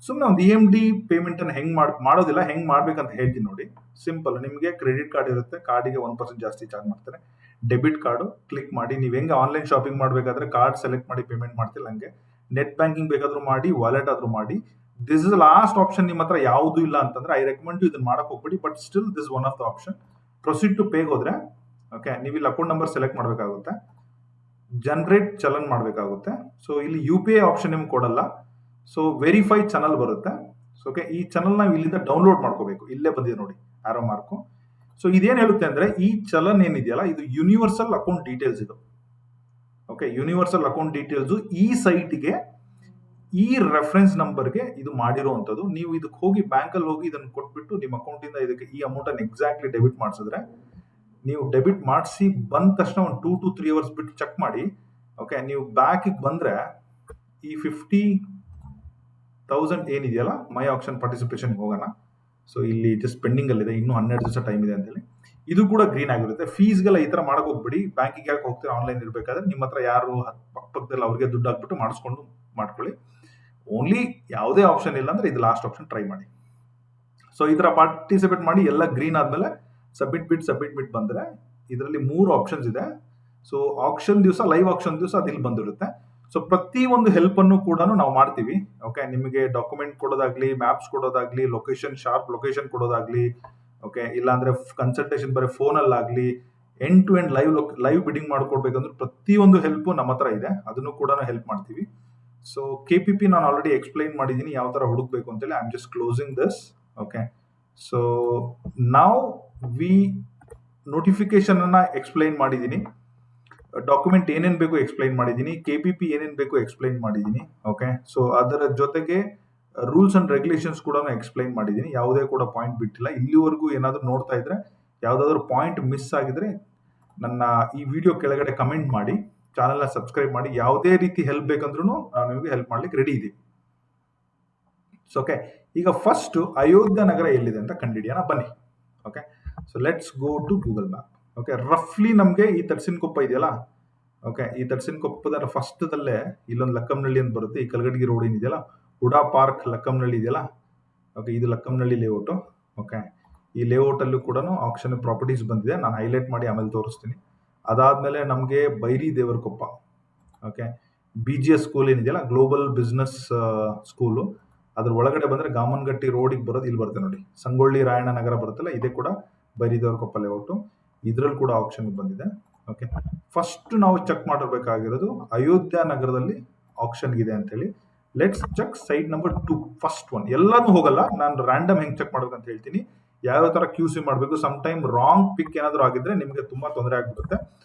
ಸುಮ್ಮನೆ ಒಂದು EMD ಪೇಮೆಂಟ್ ಅನ್ನು ಹೆಂಗ್ ಮಾಡೋದಿಲ್ಲ, ಹೆಂಗ್ ಮಾಡ್ಬೇಕಂತ ಹೇಳ್ತೀನಿ ನೋಡಿ. ಸಿಂಪಲ್, ನಿಮಗೆ ಕ್ರೆಡಿಟ್ ಕಾರ್ಡ್ ಇರುತ್ತೆ, ಕಾರ್ಡಿಗೆ 1% ಜಾಸ್ತಿ ಚಾರ್ಜ್ ಮಾಡ್ತಾರೆ. ಡೆಬಿಟ್ ಕಾರ್ಡು ಕ್ಲಿಕ್ ಮಾಡಿ. ನೀವು ಹೆಂಗೆ ಆನ್ಲೈನ್ ಶಾಪಿಂಗ್ ಮಾಡಬೇಕಾದ್ರೆ ಕಾರ್ಡ್ ಸೆಲೆಕ್ಟ್ ಮಾಡಿ ಪೇಮೆಂಟ್ ಮಾಡ್ತಿಲ್ಲ, ಹಂಗೆ ನೆಟ್ ಬ್ಯಾಂಕಿಂಗ್ ಬೇಕಾದ್ರೂ ಮಾಡಿ, ವಾಲೆಟ್ ಆದ್ರೂ ಮಾಡಿ. This is last option. ನಿಮ್ಮ ಹತ್ರ ಯಾವುದು ಇಲ್ಲ ಅಂತಂದ್ರೆ ಐ ರೆಕಮೆಂಡ್ ಇದನ್ನ ಮಾಡಕ್ ಹೋಗ್ಬೇಡಿ. But still this one of the option. Proceed to ಪೇಗೆ ಹೋದ್ರೆ, ಓಕೆ, ನೀವು ಇಲ್ಲಿ ಅಕೌಂಟ್ ನಂಬರ್ ಸೆಲೆಕ್ಟ್ ಮಾಡಬೇಕಾಗುತ್ತೆ, ಜನರೇಟ್ ಚಲನ್ ಮಾಡಬೇಕಾಗುತ್ತೆ. ಸೊ ಇಲ್ಲಿ UPI ಆಪ್ಷನ್ ನಿಮ್ಗೆ ಕೊಡಲ್ಲ. ಸೊ ವೆರಿಫೈ ಚಾನಲ್ ಬರುತ್ತೆ. ಸೊ ಓಕೆ, ಈ ಚಾನಲ್ ನಾವು ಇಲ್ಲಿಂದ ಡೌನ್ಲೋಡ್ ಮಾಡ್ಕೋಬೇಕು. ಇಲ್ಲೇ ಬಂದಿದೆ ನೋಡಿ ಆರೋ ಮಾರ್ಕು. ಸೊ ಇದೇನ್ ಹೇಳುತ್ತೆ ಅಂದ್ರೆ, ಈ ಚಲನ್ ಏನಿದೆಯಲ್ಲ ಇದು ಯೂನಿವರ್ಸಲ್ ಅಕೌಂಟ್ ಡೀಟೇಲ್ಸ್ ಇದು. ಓಕೆ, ಯೂನಿವರ್ಸಲ್ ಅಕೌಂಟ್ ಡೀಟೇಲ್ಸ್ ಈ ಸೈಟ್ಗೆ, ಈ ರೆಫರೆನ್ಸ್ ನಂಬರ್ಗೆ ಇದು ಮಾಡಿರುವಂತದ್ದು. ನೀವು ಇದಕ್ಕೆ ಹೋಗಿ ಬ್ಯಾಂಕಲ್ಲಿ ಹೋಗಿ ಇದನ್ನು ಕೊಟ್ಬಿಟ್ಟು ನಿಮ್ಮ ಅಕೌಂಟ್ ಇಂದ ಇದಕ್ಕೆ ಈ ಅಮೌಂಟ್ ಅನ್ನು ಎಕ್ಸಾಕ್ಟ್ಲಿ ಡೆಬಿಟ್ ಮಾಡಿಸಿದ್ರೆ, ನೀವು ಡೆಬಿಟ್ ಮಾಡಿಸಿ ಬಂದ ತಕ್ಷಣ ಒಂದು 2 to 3 ಅವರ್ಸ್ ಬಿಟ್ಟು ಚೆಕ್ ಮಾಡಿ. ಓಕೆ, ನೀವು ಬ್ಯಾಕಿಗೆ ಬಂದ್ರೆ ಈ 50,000 ಏನಿದೆಯಲ್ಲ ಮೈ ಆಕ್ಷನ್ ಪಾರ್ಟಿಸಿಪೇಷನ್ ಹೋಗೋಣ. ಸೊ ಇಲ್ಲಿ ಜಸ್ಟ್ ಪೆಂಡಿಂಗ್ ಅಲ್ಲಿದೆ, ಇನ್ನೂ 12 ದಿವಸ ಟೈಮ್ ಇದೆ ಅಂತೇಳಿ. ಇದು ಕೂಡ ಗ್ರೀನ್ ಆಗಿರುತ್ತೆ. ಫೀಸ್ಗೆಲ್ಲ ಈ ತರ ಮಾಡಕ್ ಹೋಗ್ಬಿಡಿ. ಬ್ಯಾಂಕಿಗೆ ಯಾಕೆ ಹೋಗ್ತೀರಾ ಆನ್ಲೈನ್ ಇರಬೇಕಾದ್ರೆ, ನಿಮ್ಮ ಹತ್ರ ಯಾರು ಪಕ್ಕದಲ್ಲಿ ಅವ್ರಿಗೆ ದುಡ್ಡು ಹಾಕ್ಬಿಟ್ಟು ಮಾಡಿಸ್ಕೊಂಡು ಮಾಡ್ಕೊಳ್ಳಿ. ಓನ್ಲಿ ಯಾವುದೇ ಆಪ್ಷನ್ ಇಲ್ಲ ಅಂದ್ರೆ ಇದು ಲಾಸ್ಟ್ ಆಪ್ಷನ್ ಟ್ರೈ ಮಾಡಿ. ಸೊ ಈ ತರ ಪಾರ್ಟಿಸಿಪೇಟ್ ಮಾಡಿ. ಎಲ್ಲ ಗ್ರೀನ್ ಆದ್ಮೇಲೆ ಸಬ್ಮಿಟ್ ಬಿಟ್ ಬಂದ್ರೆ ಇದರಲ್ಲಿ 3 ಆಪ್ಷನ್ಸ್ ಇದೆ. ಸೊ ಆಕ್ಷನ್ ದಿವಸ, ಲೈವ್ ಆಕ್ಷನ್ ದಿವಸ ಅದು ಇಲ್ಲಿ ಬಂದಿರುತ್ತೆ. ಸೊ ಪ್ರತಿ ಒಂದು ಹೆಲ್ಪ್ ಅನ್ನು ಕೂಡ ನಾವು ಮಾಡ್ತೀವಿ. ಓಕೆ, ನಿಮಗೆ ಡಾಕ್ಯುಮೆಂಟ್ ಕೊಡೋದಾಗ್ಲಿ, ಮ್ಯಾಪ್ಸ್ ಕೊಡೋದಾಗ್ಲಿ, ಲೊಕೇಶನ್ ಶಾರ್ಪ್ ಲೊಕೇಶನ್ ಕೊಡೋದಾಗ್ಲಿ, ಓಕೆ, ಇಲ್ಲಾಂದ್ರೆ ಕನ್ಸಲ್ಟೇಷನ್ ಬರೀ ಫೋನಲ್ಲಾಗ್ಲಿ, end to end live bidding ಮಾಡ್ಕೊಡ್ಬೇಕಂದ್ರೆ ಪ್ರತಿಯೊಂದು ಹೆಲ್ಪ್ ನಮ್ಮ ಹತ್ರ ಇದೆ, ಅದನ್ನು ಕೂಡ ಹೆಲ್ಪ್ ಮಾಡ್ತೀವಿ. ಸೊ KPP ನಾನು ಆಲ್ರೆಡಿ ಎಕ್ಸ್ಪ್ಲೈನ್ ಮಾಡಿದ್ದೀನಿ ಯಾವ ತರ ಹುಡುಕ್ಬೇಕು ಅಂತೇಳಿ. I am just closing this. Okay, so ನಾವು ನೋಟಿಫಿಕೇಶನ್ ಅನ್ನ ಎಕ್ಸ್ಪ್ಲೈನ್ ಮಾಡಿದ್ದೀನಿ, ಡಾಕ್ಯುಮೆಂಟ್ ಏನೇನು ಬೇಕು ಎಕ್ಸ್ಪ್ಲೈನ್ ಮಾಡಿದ್ದೀನಿ, KPP ಏನೇನು ಬೇಕು ಎಕ್ಸ್ಪ್ಲೈನ್ ಮಾಡಿದ್ದೀನಿ. ಓಕೆ, ಸೊ ಅದರ ಜೊತೆಗೆ ರೂಲ್ಸ್ ಅಂಡ್ ರೆಗ್ಯುಲೇಷನ್ಸ್ ಕೂಡ ಎಕ್ಸ್ಪ್ಲೈನ್ ಮಾಡಿದ್ದೀನಿ, ಯಾವುದೇ ಕೂಡ ಪಾಯಿಂಟ್ ಬಿಟ್ಟಿಲ್ಲ. ಇಲ್ಲಿವರೆಗೂ ಏನಾದರೂ ನೋಡ್ತಾ ಇದ್ರೆ ಯಾವುದಾದ್ರೂ ಪಾಯಿಂಟ್ ಮಿಸ್ ಆಗಿದ್ರೆ ನನ್ನ ಈ ವಿಡಿಯೋ ಕೆಳಗಡೆ ಕಮೆಂಟ್ ಮಾಡಿ, ಚಾನಲ್ನ ಸಬ್ಸ್ಕ್ರೈಬ್ ಮಾಡಿ. ಯಾವುದೇ ರೀತಿ ಹೆಲ್ಪ್ ಬೇಕಂದ್ರೂ ನಾವು ನಿಮಗೆ ಹೆಲ್ಪ್ ಮಾಡ್ಲಿಕ್ಕೆ ರೆಡಿ ಇದ್ದೀವಿ. ಸೊ ಓಕೆ, ಈಗ ಫಸ್ಟ್ ಅಯೋಧ್ಯ ನಗರ ಎಲ್ಲಿದೆ ಅಂತ ಕಂಡುಹಿಡಿಯೋಣ ಬನ್ನಿ. Okay, so let's go to Google map. Okay, ರಫ್ಲಿ ನಮಗೆ ಈ ತರ್ಸಿನಕೊಪ್ಪ ಇದೆಯಲ್ಲ, ಓಕೆ, ಈ ತರ್ಸಿನಕೊಪ್ಪದ ಫಸ್ಟ್ದಲ್ಲೇ ಇಲ್ಲೊಂದು ಲಕ್ಕಂನಹಳ್ಳಿ ಅಂತ ಬರುತ್ತೆ, ಈ ಕಲ್ಗಡಗಿ ರೋಡ್ ಏನಿದೆಯಲ್ಲ, ಹುಡಾ ಪಾರ್ಕ್ ಲಕ್ಕಂನಹಳ್ಳಿ ಇದೆಯಲ್ಲ, ಓಕೆ, ಇದು ಲಕ್ಕಂನಹಳ್ಳಿ ಲೇಔಟು. ಓಕೆ, ಈ ಲೇಔಟ್ ಅಲ್ಲೂ ಕೂಡ ಆಕ್ಷನ್ ಪ್ರಾಪರ್ಟೀಸ್ ಬಂದಿದೆ, ನಾನು ಹೈಲೈಟ್ ಮಾಡಿ ಆಮೇಲೆ ತೋರಿಸ್ತೀನಿ. ಅದಾದ್ಮೇಲೆ ನಮಗೆ ಬೈರಿ ದೇವರಕೊಪ್ಪ, ಓಕೆ, BGS ಸ್ಕೂಲ್ ಏನಿದೆಯಲ್ಲ, ಗ್ಲೋಬಲ್ ಬಿಸ್ನೆಸ್ ಸ್ಕೂಲು, ಅದ್ರ ಒಳಗಡೆ ಬಂದ್ರೆ ಗಾಮನಗಟ್ಟಿ ರೋಡಿಗೆ ಬರೋದು ಇಲ್ಲಿ ಬರುತ್ತೆ ನೋಡಿ, ಸಂಗೊಳ್ಳಿ ರಾಯಣ್ಣ ನಗರ ಬರುತ್ತಲ್ಲ, ಇದೇ ಕೂಡ ಬೈರಿ ದೇವರಕೊಪ್ಪ ಲೇಔಟು, ಇದ್ರಲ್ಲಿ ಕೂಡ ಆಕ್ಷನ್ ಬಂದಿದೆ. ಓಕೆ, ಫಸ್ಟ್ ನಾವು ಚೆಕ್ ಮಾಡಿರ್ಬೇಕಾಗಿರೋದು ಅಯೋಧ್ಯ ನಗರದಲ್ಲಿ ಆಕ್ಷನ್ ಇದೆ ಅಂತ ಹೇಳಿ. Let's check site number 2, first one. ಎಲ್ಲಾನು ಹೋಗಲ್ಲ, ನಾನು ರ್ಯಾಂಡಮ್ ಹೆಂಗ್ ಚೆಕ್ ಮಾಡ್ಬೇಕು ಅಂತ ಹೇಳ್ತೀನಿ, ಯಾವ ತರ QC ಮಾಡಬೇಕು. ಸಮ್ ಟೈಮ್ ರಾಂಗ್ ಪಿಕ್ ಏನಾದರೂ ಆಗಿದ್ರೆ ನಿಮಗೆ ತುಂಬಾ ತೊಂದರೆ ಆಗ್ಬಿಡುತ್ತೆ,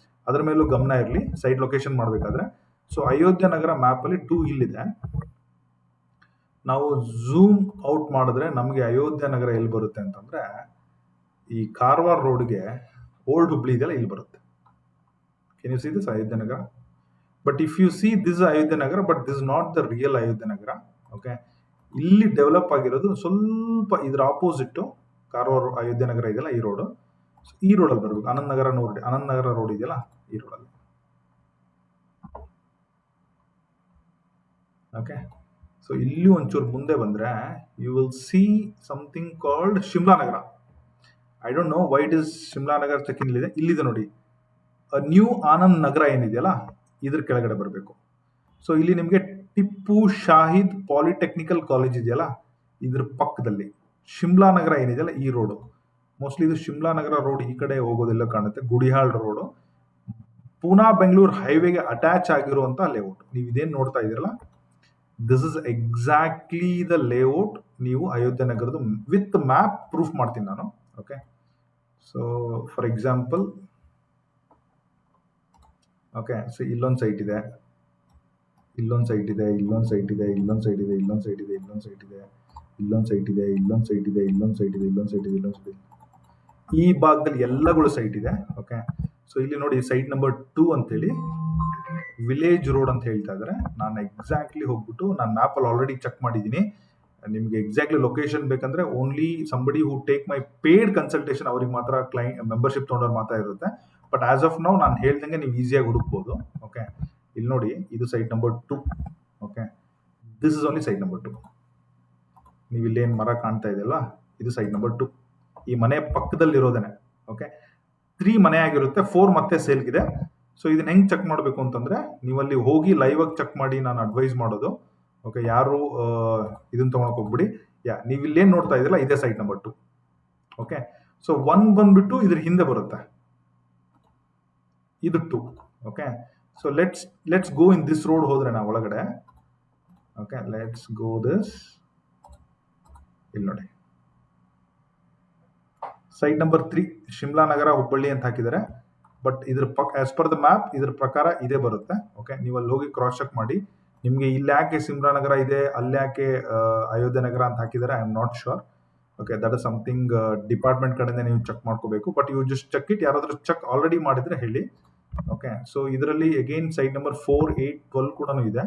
ಅದ್ರ ಮೇಲೂ ಗಮನ ಇರಲಿ ಸೈಟ್ ಲೊಕೇಶನ್ ಮಾಡಬೇಕಾದ್ರೆ. ಸೊ ಅಯೋಧ್ಯ ನಗರ ಮ್ಯಾಪ್ ಅಲ್ಲಿ 2 ಇಲ್ಲಿದೆ. ನಾವು ಝೂಮ್ ಔಟ್ ಮಾಡಿದ್ರೆ ನಮಗೆ ಅಯೋಧ್ಯ ನಗರ ಎಲ್ಲಿ ಬರುತ್ತೆ ಅಂತಂದ್ರೆ, ಈ ಕಾರವಾರ ರೋಡ್ಗೆ ಓಲ್ಡ್ ಹುಬ್ಳಿ ಇದೆಯಲ್ಲ, ಇಲ್ಲಿ ಬರುತ್ತೆ. Can U see this Ayodhya Nagar? But if U see this Ayodhya Nagar, but this not the real Ayodhya Nagar. Okay, ಇಲ್ಲಿ ಡೆವಲಪ್ ಆಗಿರೋದು ಸ್ವಲ್ಪ ಇದ್ರ ಆಪೋಸಿಟ್ ಕಾರವಾರ ಅಯೋಧ್ಯ ನಗರ ಇದೆಯಲ್ಲ, ಈ ರೋಡ್, ಈ ರೋಡಲ್ಲಿ ಬರಬೇಕು. ಆನಂದ್ ನಗರ ರೋಡ್ ಇದೆಯಲ್ಲ, ಈ ರೋಡಲ್ಲಿ. ಓಕೆ, ಸೊ ಇಲ್ಲಿ ಒಂಚೂರು ಮುಂದೆ ಬಂದ್ರೆ you will see something called Shimla Nagar. I don't know why it is Shimla Nagar check ಇಲ್ಲಿದೆ. ಇಲ್ಲಿದೆ ನೋಡಿ, ನ್ಯೂ ಆನಂದ್ ನಗರ ಏನಿದೆಯಲ್ಲ, ಇದ್ರ ಕೆಳಗಡೆ ಬರಬೇಕು. ಸೊ ಇಲ್ಲಿ ನಿಮಗೆ ಟಿಪ್ಪು ಶಾಹಿದ್ ಪಾಲಿಟೆಕ್ನಿಕಲ್ ಕಾಲೇಜ್ ಇದೆಯಲ್ಲ, ಇದ್ರ ಪಕ್ಕದಲ್ಲಿ ಶಿಮ್ಲಾ ನಗರ ಏನಿದೆಯಲ್ಲ, ಈ ರೋಡು. ಮೋಸ್ಟ್ಲಿ ಇದು ಶಿಮ್ಲಾ ನಗರ ರೋಡ್ ಈ ಕಡೆ ಹೋಗೋದೆಲ್ಲ ಕಾಣುತ್ತೆ, ಗುಡಿಹಾಳ್ ರೋಡು, ಪೂನಾ ಬೆಂಗಳೂರು ಹೈವೇಗೆ ಅಟ್ಯಾಚ್ ಆಗಿರುವಂತ ಲೇಔಟ್. ನೀವು ಇದೇನು ನೋಡ್ತಾ ಇದ್ದೀರಲ್ಲ, this is exactly the layout. ನೀವು ಅಯೋಧ್ಯ ನಗರದ ವಿತ್ ಮ್ಯಾಪ್ ಪ್ರೂಫ್ ಮಾಡ್ತೀನಿ ನಾನು. Okay, so for example, okay, so ಇಲ್ಲೊಂದು ಸೈಟ್ ಇದೆ, ಇಲ್ಲೊಂದು ಸೈಟ್ ಇದೆ, ಇಲ್ಲೊಂದು ಸೈಟ್ ಇದೆ, ಇಲ್ಲೊಂದು ಸೈಟ್ ಇದೆ, ಇಲ್ಲೊಂದು ಸೈಟ್ ಇದೆ, ಇಲ್ಲೊಂದು ಸೈಟ್ ಇದೆ, ಇಲ್ಲೊಂದು ಸೈಟ್ ಇದೆ, ಇಲ್ಲೊಂದು ಸೈಟ್ ಇದೆ, ಇಲ್ಲೊಂದು ಸೈಟ್ ಇದೆ, ಇಲ್ಲೊಂದು ಸೈಟ್ ಇದೆ, ಇಲ್ಲೊಂದು ಸೈಟ್ ಇದೆ. ಈ ಭಾಗದಲ್ಲಿ ಎಲ್ಲಗಳು ಸೈಟ್ ಇದೆ. ಓಕೆ, ಸೊ ಇಲ್ಲಿ ನೋಡಿ ಸೈಟ್ ನಂಬರ್ 2 ಅಂತೇಳಿ ವಿಲೇಜ್ ರೋಡ್ ಅಂತ ಹೇಳ್ತಾ ಇದ್ದಾರೆ. ನಾನು ಎಕ್ಸಾಕ್ಟ್ಲಿ ಹೋಗ್ಬಿಟ್ಟು ನಾನು ಮ್ಯಾಪಲ್ಲಿ ಆಲ್ರೆಡಿ ಚೆಕ್ ಮಾಡಿದ್ದೀನಿ. ನಿಮಗೆ ಎಕ್ಸಾಕ್ಟ್ಲಿ ಲೊಕೇಶನ್ ಬೇಕಂದ್ರೆ only somebody who take my paid consultation, ಅವ್ರಿಗೆ ಮಾತ್ರ ಕ್ಲೈಂಟ್ ಮೆಂಬರ್ಶಿಪ್ ತೊಗೊಂಡವ್ರು ಮಾತ್ರ ಇರುತ್ತೆ. ಬಟ್ ಆಸ್ ಆಫ್ ನೌ ನಾನು ಹೇಳ್ದಂಗೆ ನೀವು ಈಸಿಯಾಗಿ ಹುಡುಕ್ಬೋದು. ಓಕೆ, ಇಲ್ಲಿ ನೋಡಿ, ಇದು site number 2. Okay, this is only site number 2. ನೀವು ಇಲ್ಲೇನು ಮರ ಕಾಣ್ತಾ ಇದೆಯಲ್ವಾ, ಇದು ಸೈಟ್ ನಂಬರ್ 2. ಈ ಮನೆ ಪಕ್ಕದಲ್ಲಿರೋದೇನೆ. ಓಕೆ, 3 ಮನೆ ಆಗಿರುತ್ತೆ, 4 ಮತ್ತೆ ಸೇಲ್ಗಿದೆ. ಸೊ ಇದನ್ನ ಹೆಂಗ್ ಚೆಕ್ ಮಾಡಬೇಕು ಅಂತಂದ್ರೆ, ನೀವಲ್ಲಿ ಹೋಗಿ ಲೈವ್ ಆಗಿ ಚೆಕ್ ಮಾಡಿ ನಾನು ಅಡ್ವೈಸ್ ಮಾಡೋದು. ಓಕೆ, ಯಾರು ಇದನ್ನ ತಗೊಳಕ್ ಹೋಗ್ಬಿಡಿ. ನೀವು ಇಲ್ಲೇನ್ ನೋಡ್ತಾ ಇದ್ರಲ್ಲ, ಇದೇ ಸೈಟ್ ನಂಬರ್ 2. ಓಕೆ, ಸೊ 1 ಬಂದ್ಬಿಟ್ಟು ಇದ್ರ ಹಿಂದೆ ಬರುತ್ತೆ, ಇದು 2. Okay, so let's go in this road ಹೋದ್ರೆ ನಾವು ಒಳಗಡೆ. Okay, let's go this. ಇಲ್ಲಿ ನೋಡಿ, ಸೈಟ್ ನಂಬರ್ 3 ಶಿಮ್ಲಾ ನಗರ ಹುಬ್ಬಳ್ಳಿ ಅಂತ ಹಾಕಿದ್ದಾರೆ. ಬಟ್ ಇದ್ರ ಆಸ್ ಪರ್ ದ ಮ್ಯಾಪ್ ಇದ್ರ ಪ್ರಕಾರ ಇದೇ ಬರುತ್ತೆ. ಓಕೆ, ನೀವು ಅಲ್ಲಿ ಹೋಗಿ ಕ್ರಾಸ್ ಚೆಕ್ ಮಾಡಿ. ನಿಮಗೆ ಇಲ್ಲಿ ಯಾಕೆ ಶಿಮ್ಲಾ ನಗರ ಇದೆ, ಅಲ್ಲಿ ಯಾಕೆ ಅಯೋಧ್ಯ ನಗರ ಅಂತ ಹಾಕಿದ್ದಾರೆ, I am not sure. Okay, that is something department ಕಡೆಯಿಂದ ನೀವು ಚೆಕ್ ಮಾಡ್ಕೋಬೇಕು. But you just check it, ಯಾರಾದ್ರೂ ಚೆಕ್ ಆಲ್ರೆಡಿ ಮಾಡಿದ್ರೆ ಹೇಳಿ. ಓಕೆ, ಸೊ ಇದರಲ್ಲಿ ಅಗೈನ್ ಸೈಟ್ ನಂಬರ್ 4, 8, 12 ಕೂಡ ಇದೆ.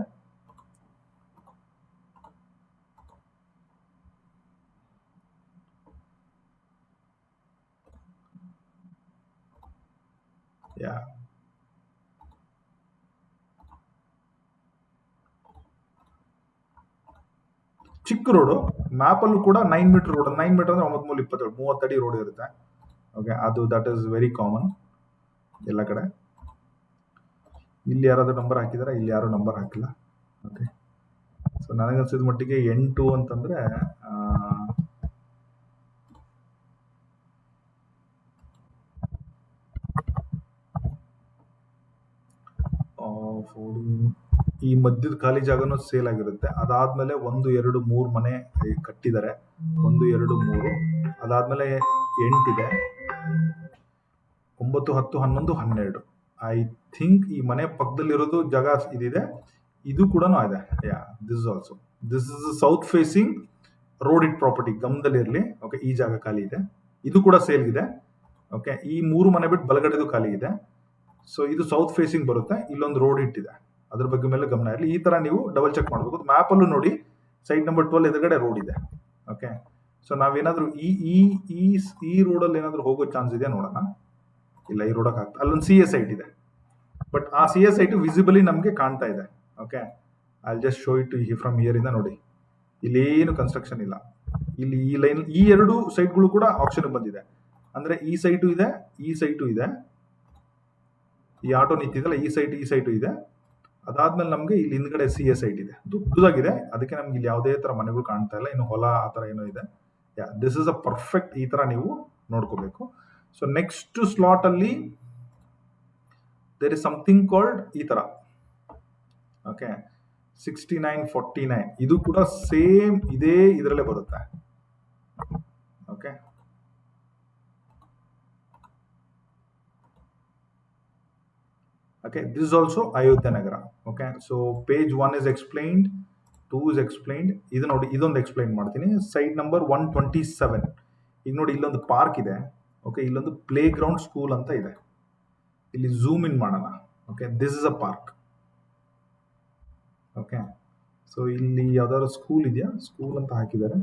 ಚಿಕ್ಕ ರೋಡು, ಮ್ಯಾಪ್ ಅಲ್ಲೂ ಕೂಡ 9 ಮೀಟರ್ ರೋಡ್, 9 ಮೀಟರ್ ಅಂದ್ರೆ 927, 30 ಅಡಿ ರೋಡ್ ಇರುತ್ತೆ. ಓಕೆ, ಅದು ದಟ್ ಇಸ್ ವೆರಿ ಕಾಮನ್ ಎಲ್ಲ ಕಡೆ. ಇಲ್ಲಿ ಯಾರಾದ್ರೂ ನಂಬರ್ ಹಾಕಿದಾರ? ಇಲ್ಲಿ ಯಾರು ನಂಬರ್ ಹಾಕಿಲ್ಲ. ಓಕೆ, ಸೊ ನನಗನ್ಸಿದ ಮಟ್ಟಿಗೆ 8 ಅಂತಂದ್ರೆ 14 ಈ ಮಧ್ಯದ ಖಾಲಿ ಜಾಗನೂ ಸೇಲ್ ಆಗಿರುತ್ತೆ. ಅದಾದ್ಮೇಲೆ 1, 2, 3 ಮನೆ ಕಟ್ಟಿದ್ದಾರೆ. 1, 2, 3 ಅದಾದ್ಮೇಲೆ 8 ಇದೆ. 9, 10, 11, 12 ಐ ಥಿಂಕ್ ಈ ಮನೆ ಪಕ್ಕದಲ್ಲಿರೋದು ಜಾಗ ಇದಿದೆ. ಇದು ಕೂಡ ಇದೆ. Yeah, this is also this is south facing road it property. ಗಮನದಲ್ಲಿರಲಿ. ಓಕೆ, ಈ ಜಾಗ ಖಾಲಿ ಇದೆ. ಇದು ಕೂಡ ಸೇಲ್ ಇದೆ. ಓಕೆ, ಈ 3 ಮನೆ ಬಿಟ್ಟು ಬಲಗಡೆದು ಖಾಲಿ ಇದೆ. ಸೊ ಇದು ಸೌತ್ ಫೇಸಿಂಗ್ ಬರುತ್ತೆ. ಇಲ್ಲೊಂದು ರೋಡ್ ಇಟ್ಟಿದೆ, ಅದ್ರ ಬಗ್ಗೆ ಮೇಲೆ ಗಮನ ಇರಲಿ. ಈ ತರ ನೀವು ಡಬಲ್ ಚೆಕ್ ಮಾಡಬೇಕು. ಮ್ಯಾಪ್ ಅಲ್ಲೂ ನೋಡಿ, ಸೈಟ್ ನಂಬರ್ 12 ಎದುರುಗಡೆ ರೋಡ್ ಇದೆ. ಓಕೆ, ಸೊ ನಾವೇನಾದ್ರೂ ಈ ಈ ಈ ಈ ರೋಡಲ್ಲಿ ಏನಾದ್ರೂ ಹೋಗೋ ಚಾನ್ಸ್ ಇದೆ ನೋಡೋಣ. ಇಲ್ಲ, ಈ ರೋಡಕ್ಕೆ ಆಗ್ತದೆ. ಅಲ್ಲೊಂದು ಸಿ ಎಸ್ ಸೈಟ್ ಇದೆ, ಬಟ್ ಆ ಸಿ ಎಸ್ ಸೈಟ್ ವಿಸಿಬಲಿ ನಮಗೆ ಕಾಣ್ತಾ ಇದೆ. Okay, I just show it from here ಇಂದ ನೋಡಿ. ಇಲ್ಲೇನು ಕನ್ಸ್ಟ್ರಕ್ಷನ್ ಇಲ್ಲ. ಇಲ್ಲಿ ಈ ಲೈನ್ ಈ 2 ಸೈಟ್ಗಳು ಕೂಡ ಆಪ್ಷನ್ ಬಂದಿದೆ. ಅಂದ್ರೆ ಈ ಸೈಟು ಇದೆ, ಈ ಸೈಟು ಇದೆ. ಈ ಆಟೋ ನಿಂತಿದೆಲ್ಲ, ಈ ಸೈಟು ಇದೆ. ಅದಾದ್ಮೇಲೆ ನಮ್ಗೆ ಇಲ್ಲಿ ಹಿಂದ್ಗಡೆ ಸಿ ಎಸ್ ಸೈಟ್ ಇದೆ, ದೊಡ್ಡದಾಗಿದೆ. ಅದಕ್ಕೆ ನಮ್ಗೆ ಇಲ್ಲಿ ಯಾವುದೇ ತರ ಮನೆಗಳು ಕಾಣ್ತಾ ಇಲ್ಲ. ಇನ್ನು ಹೊಲ ಆ ತರ ಏನೋ ಇದೆ. This is a perfect. ಈ ತರ ನೀವು ನೋಡ್ಕೋಬೇಕು. ಸೊ ನೆಕ್ಸ್ಟ್ ಸ್ಲಾಟ್ ಅಲ್ಲಿ ದೇರ್ ಇಸ್ ಸಮಥಿಂಗ್ ಕಾಲ್ಡ್ ಈ ತರ. ಓಕೆ, 6949 ಇದು ಕೂಡ ಸೇಮ್ ಇದೇ ಇದರಲ್ಲೇ ಬರುತ್ತೆ. Okay, okay, this is also Ayodhya Nagara. Okay, so page 1 is explained, 2 is explained. ಇದು ನೋಡಿ, ಇದೊಂದು ಎಕ್ಸ್ಪ್ಲೈನ್ ಮಾಡ್ತೀನಿ. Site number 127. ಈಗ ನೋಡಿ, ಇಲ್ಲೊಂದು ಪಾರ್ಕ್ ಇದೆ. ಓಕೆ, ಇಲ್ಲೊಂದು ಪ್ಲೇ ಗ್ರೌಂಡ್ ಸ್ಕೂಲ್ ಅಂತ ಇದೆ. ಇಲ್ಲಿ ಝೂಮ್ ಇನ್ ಮಾಡೋಣ. Okay, this is a park. Okay, so ಇಲ್ಲಿ ಯಾವ್ದಾದ್ರು ಸ್ಕೂಲ್ ಇದೆಯಾ? ಸ್ಕೂಲ್ ಅಂತ ಹಾಕಿದ್ದಾರೆ.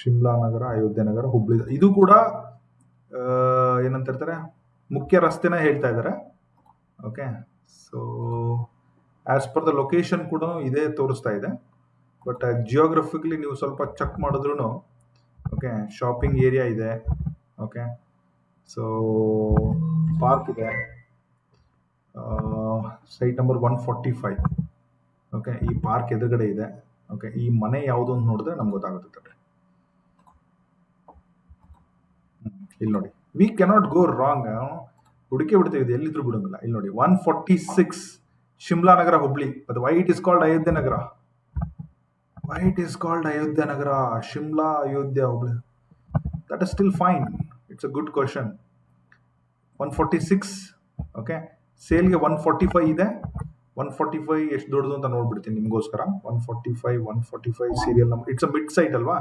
ಶಿಮ್ಲಾ ನಗರ, ಅಯೋಧ್ಯೆ ನಗರ, ಹುಬ್ಳಿ. ಇದು ಕೂಡ ಏನಂತ ಹೇಳ್ತಾರೆ, ಮುಖ್ಯ ರಸ್ತೆನ ಹೇಳ್ತಾ ಇದ್ದಾರೆ. Okay, so as per the location ಕೂಡ ಇದೇ ತೋರಿಸ್ತಾ ಇದೆ. ಬಟ್ ಜಿಯೋಗ್ರಫಿಕಲಿ ನೀವು ಸ್ವಲ್ಪ ಚೆಕ್ ಮಾಡಿದ್ರು, ಓಕೆ, ಶಾಪಿಂಗ್ ಏರಿಯಾ ಇದೆ. ಓಕೆ, ಸೊ ಪಾರ್ಕ್ ಇದೆ. Site number 145. ಓಕೆ, ಈ ಪಾರ್ಕ್ ಎದುರುಗಡೆ ಇದೆ. ಓಕೆ, ಈ ಮನೆ ಯಾವುದು ಅಂತ ನೋಡಿದ್ರೆ ನಮ್ಗೆ ಗೊತ್ತಾಗುತ್ತೆ. ಇಲ್ಲಿ ನೋಡಿ, ವಿ ಕೆನಾಟ್ ಗೋ ರಾಂಗ್. ಹುಡುಕಿ ಬಿಡ್ತೀವಿ, ಎಲ್ಲಿದ್ರು ಬಿಡೋಂಗಿಲ್ಲ. ಇಲ್ಲಿ ನೋಡಿ, 146 Shimla Nagar, Hubli. But why it is called Ayodhya Nagar? Why it is called Ayodhya Nagar? Shimla, Ayodhya, Hubli, that is still fine. It's a good question. 146. Okay, ಸೇಲ್ಗೆ 145 ಇದೆ. 145 ಎಷ್ಟು ದೊಡ್ಡದು ಅಂತ ನೋಡ್ಬಿಡ್ತೀನಿ ನಿಮ್ಗೋಸ್ಕರ. 145 serial number. It's a mid site ಅಲ್ವಾ?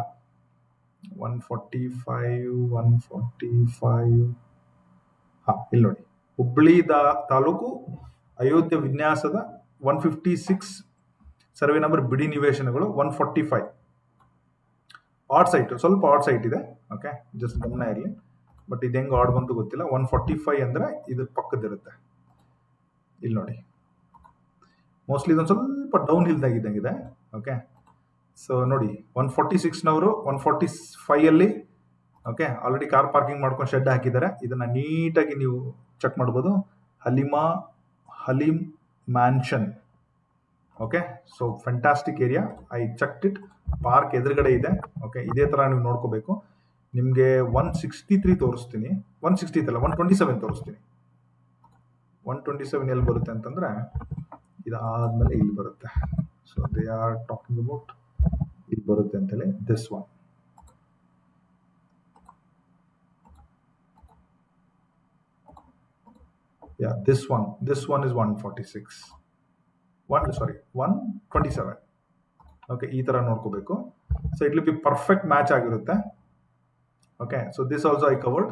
145. ಹಾ, ಇಲ್ಲಿ ನೋಡಿ, ಹುಬ್ಳಿ ತಾಲೂಕು, ಅಯೋಧ್ಯೆ ವಿನ್ಯಾಸದ 156 ಸರ್ವೆ ನಂಬರ್, ಬಿಡಿ ನಿವೇಶನಗಳು 145. ಆಡ್ ಸೈಟ್, ಸ್ವಲ್ಪ ಆಡ್ ಸೈಟ್ ಇದೆ. ಓಕೆ, ಜಸ್ಟ್ ಗಮನ ಇರಲಿ. ಬಟ್ ಇದು ಹೆಂಗೆ ಆಡ್ ಬಂತು ಗೊತ್ತಿಲ್ಲ. 145 ಅಂದ್ರೆ ಇದ್ರ ಪಕ್ಕದಿರುತ್ತೆ. ಇಲ್ಲಿ ನೋಡಿ, ಮೋಸ್ಟ್ಲಿ ಇದೊಂದು ಸ್ವಲ್ಪ ಡೌನ್ ಹಿಲ್ದಾಗಿದ್ದಂಗಿದೆ. ಓಕೆ, ಸೊ ನೋಡಿ, 146ನವರು 145 ಅಲ್ಲಿ, ಓಕೆ, ಆಲ್ರೆಡಿ ಕಾರ್ ಪಾರ್ಕಿಂಗ್ ಮಾಡ್ಕೊಂಡು ಶೆಡ್ ಹಾಕಿದ್ದಾರೆ. ಇದನ್ನ ನೀಟಾಗಿ ನೀವು ಚೆಕ್ ಮಾಡ್ಬೋದು. Haleem mansion. Okay, so fantastic area. I checked it. Park ಎದುರುಗಡೆ ಇದೆ. ಓಕೆ, ಇದೇ ತರ ನೀವು ನೋಡ್ಕೋಬೇಕು. ನಿಮಗೆ 163 ತೋರಿಸ್ತೀನಿ. 160 ಅಲ್ಲ, 127 ತೋರಿಸ್ತೀನಿ. 127 ಎಲ್ಲಿ ಬರುತ್ತೆ ಅಂತಂದ್ರೆ, ಇದಾದ್ಮೇಲೆ ಇಲ್ಲಿ ಬರುತ್ತೆ. So they are talking about ಇಲ್ಲಿ ಬರುತ್ತೆ ಅಂತೇಳಿ. This one, yeah, this one is 146. 127. Okay, ಈ ತರ ನೋಡ್ಕೋಬೇಕು. So it will be perfect match ಆಗಿರುತ್ತೆ. Okay, so this also I covered.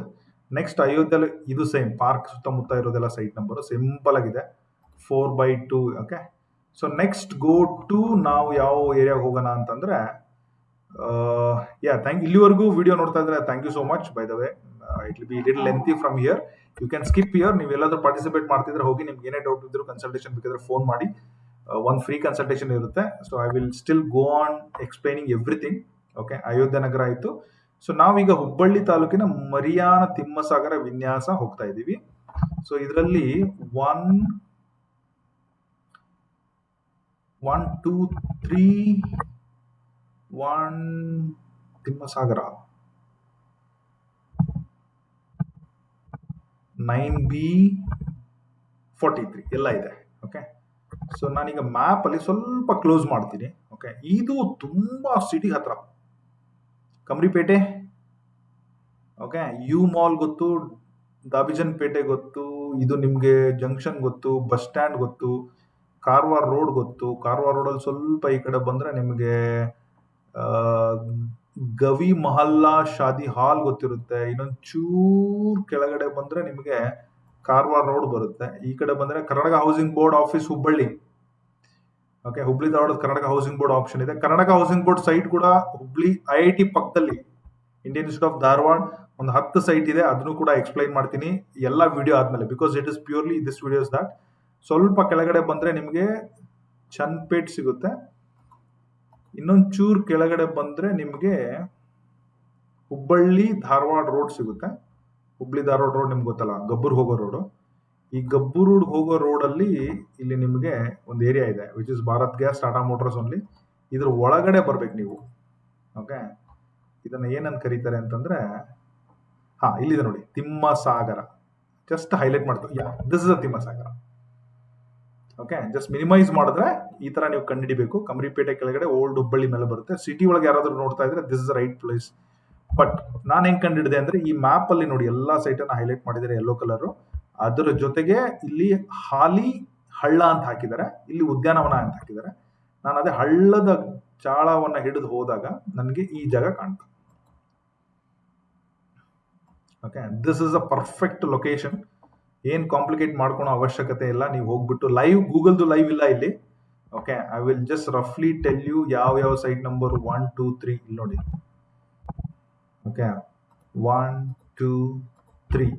Next Ayodhya, ಇದು ಸೇಮ್ ಪಾರ್ಕ್ ಸುತ್ತಮುತ್ತ ಇರೋದೆಲ್ಲ ಸೈಟ್ ನಂಬರ್ ಸಿಂಪಲ್ ಆಗಿದೆ, 4/2. Okay, so next go to, ನಾವು ಯಾವ ಏರಿಯಾಗೆ ಹೋಗೋಣ ಅಂತಂದ್ರೆ, ಇಲ್ಲಿವರೆಗೂ ವಿಡಿಯೋ ನೋಡ್ತಾ ಇದ್ರೆ thank you so much. By the way, it will be little lengthy from here. You can skip here. ನೀವು ಎಲ್ಲಾದ್ರೂ ಪಾರ್ಟಿಸಿಪೇಟ್ ಮಾಡ್ತಿದ್ರೆ ಹೋಗಿ, ನಿಮ್ಗೆ ಏನೇ ಡೌಟ್ ಇದ್ರು, ಕನ್ಸಲ್ಟೇಷನ್ ಬೇಕಿದ್ರೆ ಫೋನ್ ಮಾಡಿ. ಒಂದು ಫ್ರೀ ಕನ್ಸಲ್ಟೇಷನ್ ಇರುತ್ತೆ. So I will still go on explaining everything. Okay, Ayodhya Nagar ಆಯಿತು, ಸೊ ನಾವೀಗ ಹುಬ್ಬಳ್ಳಿ ತಾಲೂಕಿನ ಮರಿಯಾನ ತಿಮ್ಮಸಾಗರ ವಿನ್ಯಾಸ ಹೋಗ್ತಾ ಇದ್ದೀವಿ. ಸೊ ಇದರಲ್ಲಿ 1 2 3 1 ತಿಮ್ಮಸಾಗರ 9B43 ಎಲ್ಲ ಇದೆ. ಓಕೆ, ಸೊ ನಾನೀಗ ಮ್ಯಾಪ್ ಅಲ್ಲಿ ಸ್ವಲ್ಪ ಕ್ಲೋಸ್ ಮಾಡ್ತೀನಿ. ಓಕೆ, ಇದು ತುಂಬಾ ಸಿಟಿ ಹತ್ರ, ಕಮ್ರಿಪೇಟೆ, ಓಕೆ, ಯು ಮಾಲ್ ಗೊತ್ತು, ದಾಬಿಜನ್ ಪೇಟೆ ಗೊತ್ತು, ಇದು ನಿಮ್ಗೆ ಜಂಕ್ಷನ್ ಗೊತ್ತು, ಬಸ್ ಸ್ಟ್ಯಾಂಡ್ ಗೊತ್ತು, ಕಾರವಾರ ರೋಡ್ ಗೊತ್ತು. ಕಾರವಾರ ರೋಡಲ್ಲಿ ಸ್ವಲ್ಪ ಈ ಕಡೆ ಬಂದ್ರೆ ನಿಮಗೆ ಗವಿ ಮಹಲ್ಲಾ ಶಾದಿ ಹಾಲ್ ಗೊತ್ತಿರುತ್ತೆ. ಇನ್ನೊಂದು ಚೂರ್ ಕೆಳಗಡೆ ಬಂದ್ರೆ ನಿಮಗೆ ಕಾರವಾರ ರೋಡ್ ಬರುತ್ತೆ. ಈ ಕಡೆ ಬಂದ್ರೆ Karnataka housing board office Hubballi. Okay, Hubli Dharwad Karnataka housing board option ಇದೆ. ಕರ್ನಾಟಕ ಹೌಸಿಂಗ್ ಬೋರ್ಡ್ ಸೈಟ್ ಕೂಡ ಹುಬ್ಳಿ IIT ಪಕ್ಕದಲ್ಲಿ ಇಂಡಿಯನ್ ಇನ್ಸ್ಟಿಟ್ಯೂಟ್ ಆಫ್ ಧಾರವಾಡ ಒಂದು 10 ಸೈಟ್ ಇದೆ. ಅದನ್ನು ಕೂಡ ಎಕ್ಸ್ಪ್ಲೈನ್ ಮಾಡ್ತೀನಿ ಎಲ್ಲ ವಿಡಿಯೋ ಆದ್ಮೇಲೆ, because it is purely this videos that. ಸ್ವಲ್ಪ ಕೆಳಗಡೆ ಬಂದ್ರೆ ನಿಮಗೆ ಚನ್ಪೇಟ್ ಸಿಗುತ್ತೆ. ಇನ್ನೊಂದು ಚೂರ್ ಕೆಳಗಡೆ ಬಂದ್ರೆ ನಿಮಗೆ ಹುಬ್ಬಳ್ಳಿ ಧಾರವಾಡ ರೋಡ್ ಸಿಗುತ್ತೆ. ಹುಬ್ಳಿ ಧಾರವಾಡ ರೋಡ್ ನಿಮ್ಗೆ ಗೊತ್ತಲ್ಲ, ಗಬ್ಬೂರ್ ಹೋಗೋ ರೋಡು. ಈ ಗಬ್ಬೂರ್ ಹೋಗೋ ರೋಡಲ್ಲಿ ಇಲ್ಲಿ ನಿಮಗೆ ಒಂದು ಏರಿಯಾ ಇದೆ which is Bharat gas, Tata motors only. ಇದ್ರ ಒಳಗಡೆ ಬರ್ಬೇಕು ನೀವು. ಓಕೆ, ಇದನ್ನ ಏನಂತ ಕರೀತಾರೆ ಅಂತಂದ್ರೆ, ಇಲ್ಲಿದೆ ನೋಡಿ, ತಿಮ್ಮಸಾಗರ. ಜಸ್ಟ್ ಹೈಲೈಟ್ ಮಾಡ್ತೀವಿ, this is a Thimmasagara. Okay, just minimize ಮಾಡಿದ್ರೆ ಈ ತರ ನೀವು ಕಂಡುಹಿಡಿಬೇಕು. ಕಮ್ರಿಪೇಟೆ ಕೆಳಗಡೆ ಓಲ್ಡ್ ಹುಬ್ಬಳ್ಳಿ ಮೇಲೆ ಬರುತ್ತೆ. ಸಿಟಿ ಒಳಗೆ ಯಾರಾದ್ರೂ ನೋಡ್ತಾ ಇದ್ರೆ this is right place. But ನಾನು ಹೆಂಗ್ ಕಂಡಿಡಿದೆ ಅಂದ್ರೆ, ಈ ಮ್ಯಾಪ್ ಅಲ್ಲಿ ನೋಡಿ ಎಲ್ಲಾ ಸೈಟ್ ಅನ್ನ ಹೈಲೈಟ್ ಮಾಡಿದರೆ ಯೆಲ್ಲೋ ಕಲರ್. ಅದರ ಜೊತೆಗೆ ಇಲ್ಲಿ ಹಾಲಿ ಹಳ್ಳ ಅಂತ ಹಾಕಿದ್ದಾರೆ, ಇಲ್ಲಿ ಉದ್ಯಾನವನ ಅಂತ ಹಾಕಿದ್ದಾರೆ. ನಾನು ಅದೇ ಹಳ್ಳದ ಚಾಳವನ್ನ ಹಿಡಿದು ಹೋದಾಗ ನನಗೆ ಈ ಜಾಗ ಕಾಣ್ತು. Okay, this is a perfect location. ಏನ್ ಕಾಂಪ್ಲಿಕೇಟ್ ಮಾಡ್ಕೊಳೋ ಅವಶ್ಯಕತೆ ಇಲ್ಲ. ನೀವು ಹೋಗ್ಬಿಟ್ಟು ಗೂಗಲ್ದು ಲೈವ್ ಇಲ್ಲ ಇಲ್ಲಿ. ಓಕೆ, ಐ ವಿಲ್ ಜಸ್ಟ್ ರಫ್ಲಿ ಟೆಲ್ ಯು ಯಾವ ಸೈಟ್ ನಂಬರ್ 1 2 3 ಇಲ್ಲಿ ನೋಡಿ. Okay, 1 2 3,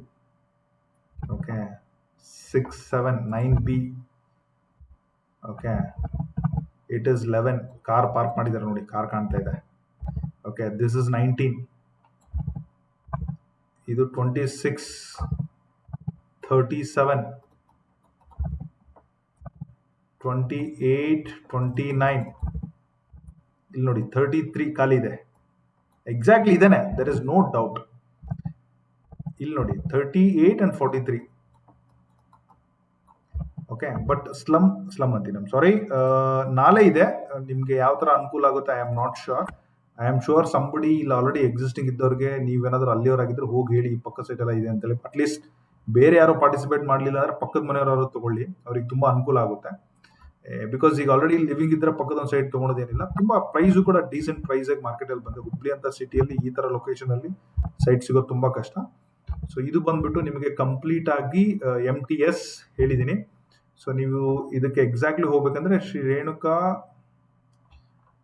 okay, 6 7 9B. Okay, it is 11. Car park ಮಾಡಿದ್ದಾರೆ ನೋಡಿ, ಕಾರ್ ಕಾಣ್ತಾ ಇದೆ. ಓಕೆ, ದಿಸ್ ಇಸ್ 19, ಇದು 26, 37, 28, 29. ಇಲ್ಲಿ ನೋಡಿ 33 ಖಾಲಿ ಇದೆ. ಎಕ್ಸಾಕ್ಟ್ಲಿ ಇದೇನೆ, ದರ್ ಇಸ್ ನೋ ಡೌಟ್. ಇಲ್ಲಿ ನೋಡಿ 38 and 43. ಓಕೆ, ಬಟ್ ಸ್ಲಮ್ ಅಂತೀನಿ, ಸಾರಿ. ನಾಲೆ ಇದೆ, ನಿಮ್ಗೆ ಯಾವ ತರ ಅನುಕೂಲ ಆಗುತ್ತೆ I am not sure. I am sure somebody ಇಲ್ಲಿ ಆಲ್ರೆಡಿ ಎಕ್ಸಿಸ್ಟಿಂಗ್ ಇದ್ದವ್ರಿಗೆ ನೀವೇನಾದ್ರೂ ಅಲ್ಲಿಯವರಾಗಿದ್ರೆ ಹೋಗಿ ಹೇಳಿ, ಈ ಪಕ್ಕ ಸೈಟ್ ಎಲ್ಲ ಇದೆ ಅಂತೇಳಿ. ಅಟ್ಲೀಸ್ಟ್ ಬೇರೆ ಯಾರು ಪಾರ್ಟಿಸಿಪೇಟ್ ಮಾಡಲಿಲ್ಲ ಅಂದ್ರೆ ಪಕ್ಕದ ಮನೆಯವರು ತಗೊಳ್ಳಿ, ಅವ್ರಿಗೆ ತುಂಬಾ ಅನುಕೂಲ ಆಗುತ್ತೆ. ಬಿಕಾಸ್ ಈಗ ಆಲ್ರೆಡಿ ಲಿವಿಂಗ್ ಇದ್ರೆ ಪಕ್ಕದ ಒಂದು ಸೈಟ್ ತಗೊಳೋದೇನಿಲ್ಲ. ತುಂಬಾ ಪ್ರೈಸು ಕೂಡ ಡೀಸೆಂಟ್ ಪ್ರೈಸ್ ಆಗಿ ಮಾರ್ಕೆಟ್ ಅಲ್ಲಿ ಬಂದೆ. ಹುಬ್ಳಿ ಅಂತ ಸಿಟಿಯಲ್ಲಿ ಈ ತರ ಲೊಕೇಶನ್ ಅಲ್ಲಿ ಸೈಟ್ ಸಿಗೋದು ತುಂಬಾ ಕಷ್ಟ. ಸೊ ಇದು ಬಂದ್ಬಿಟ್ಟು ನಿಮಗೆ ಕಂಪ್ಲೀಟ್ ಆಗಿ MTS ಹೇಳಿದೀನಿ. ಸೊ ನೀವು ಇದಕ್ಕೆ ಎಕ್ಸಾಕ್ಟ್ಲಿ ಹೋಗ್ಬೇಕಂದ್ರೆ ಶ್ರೀ ರೇಣುಕಾ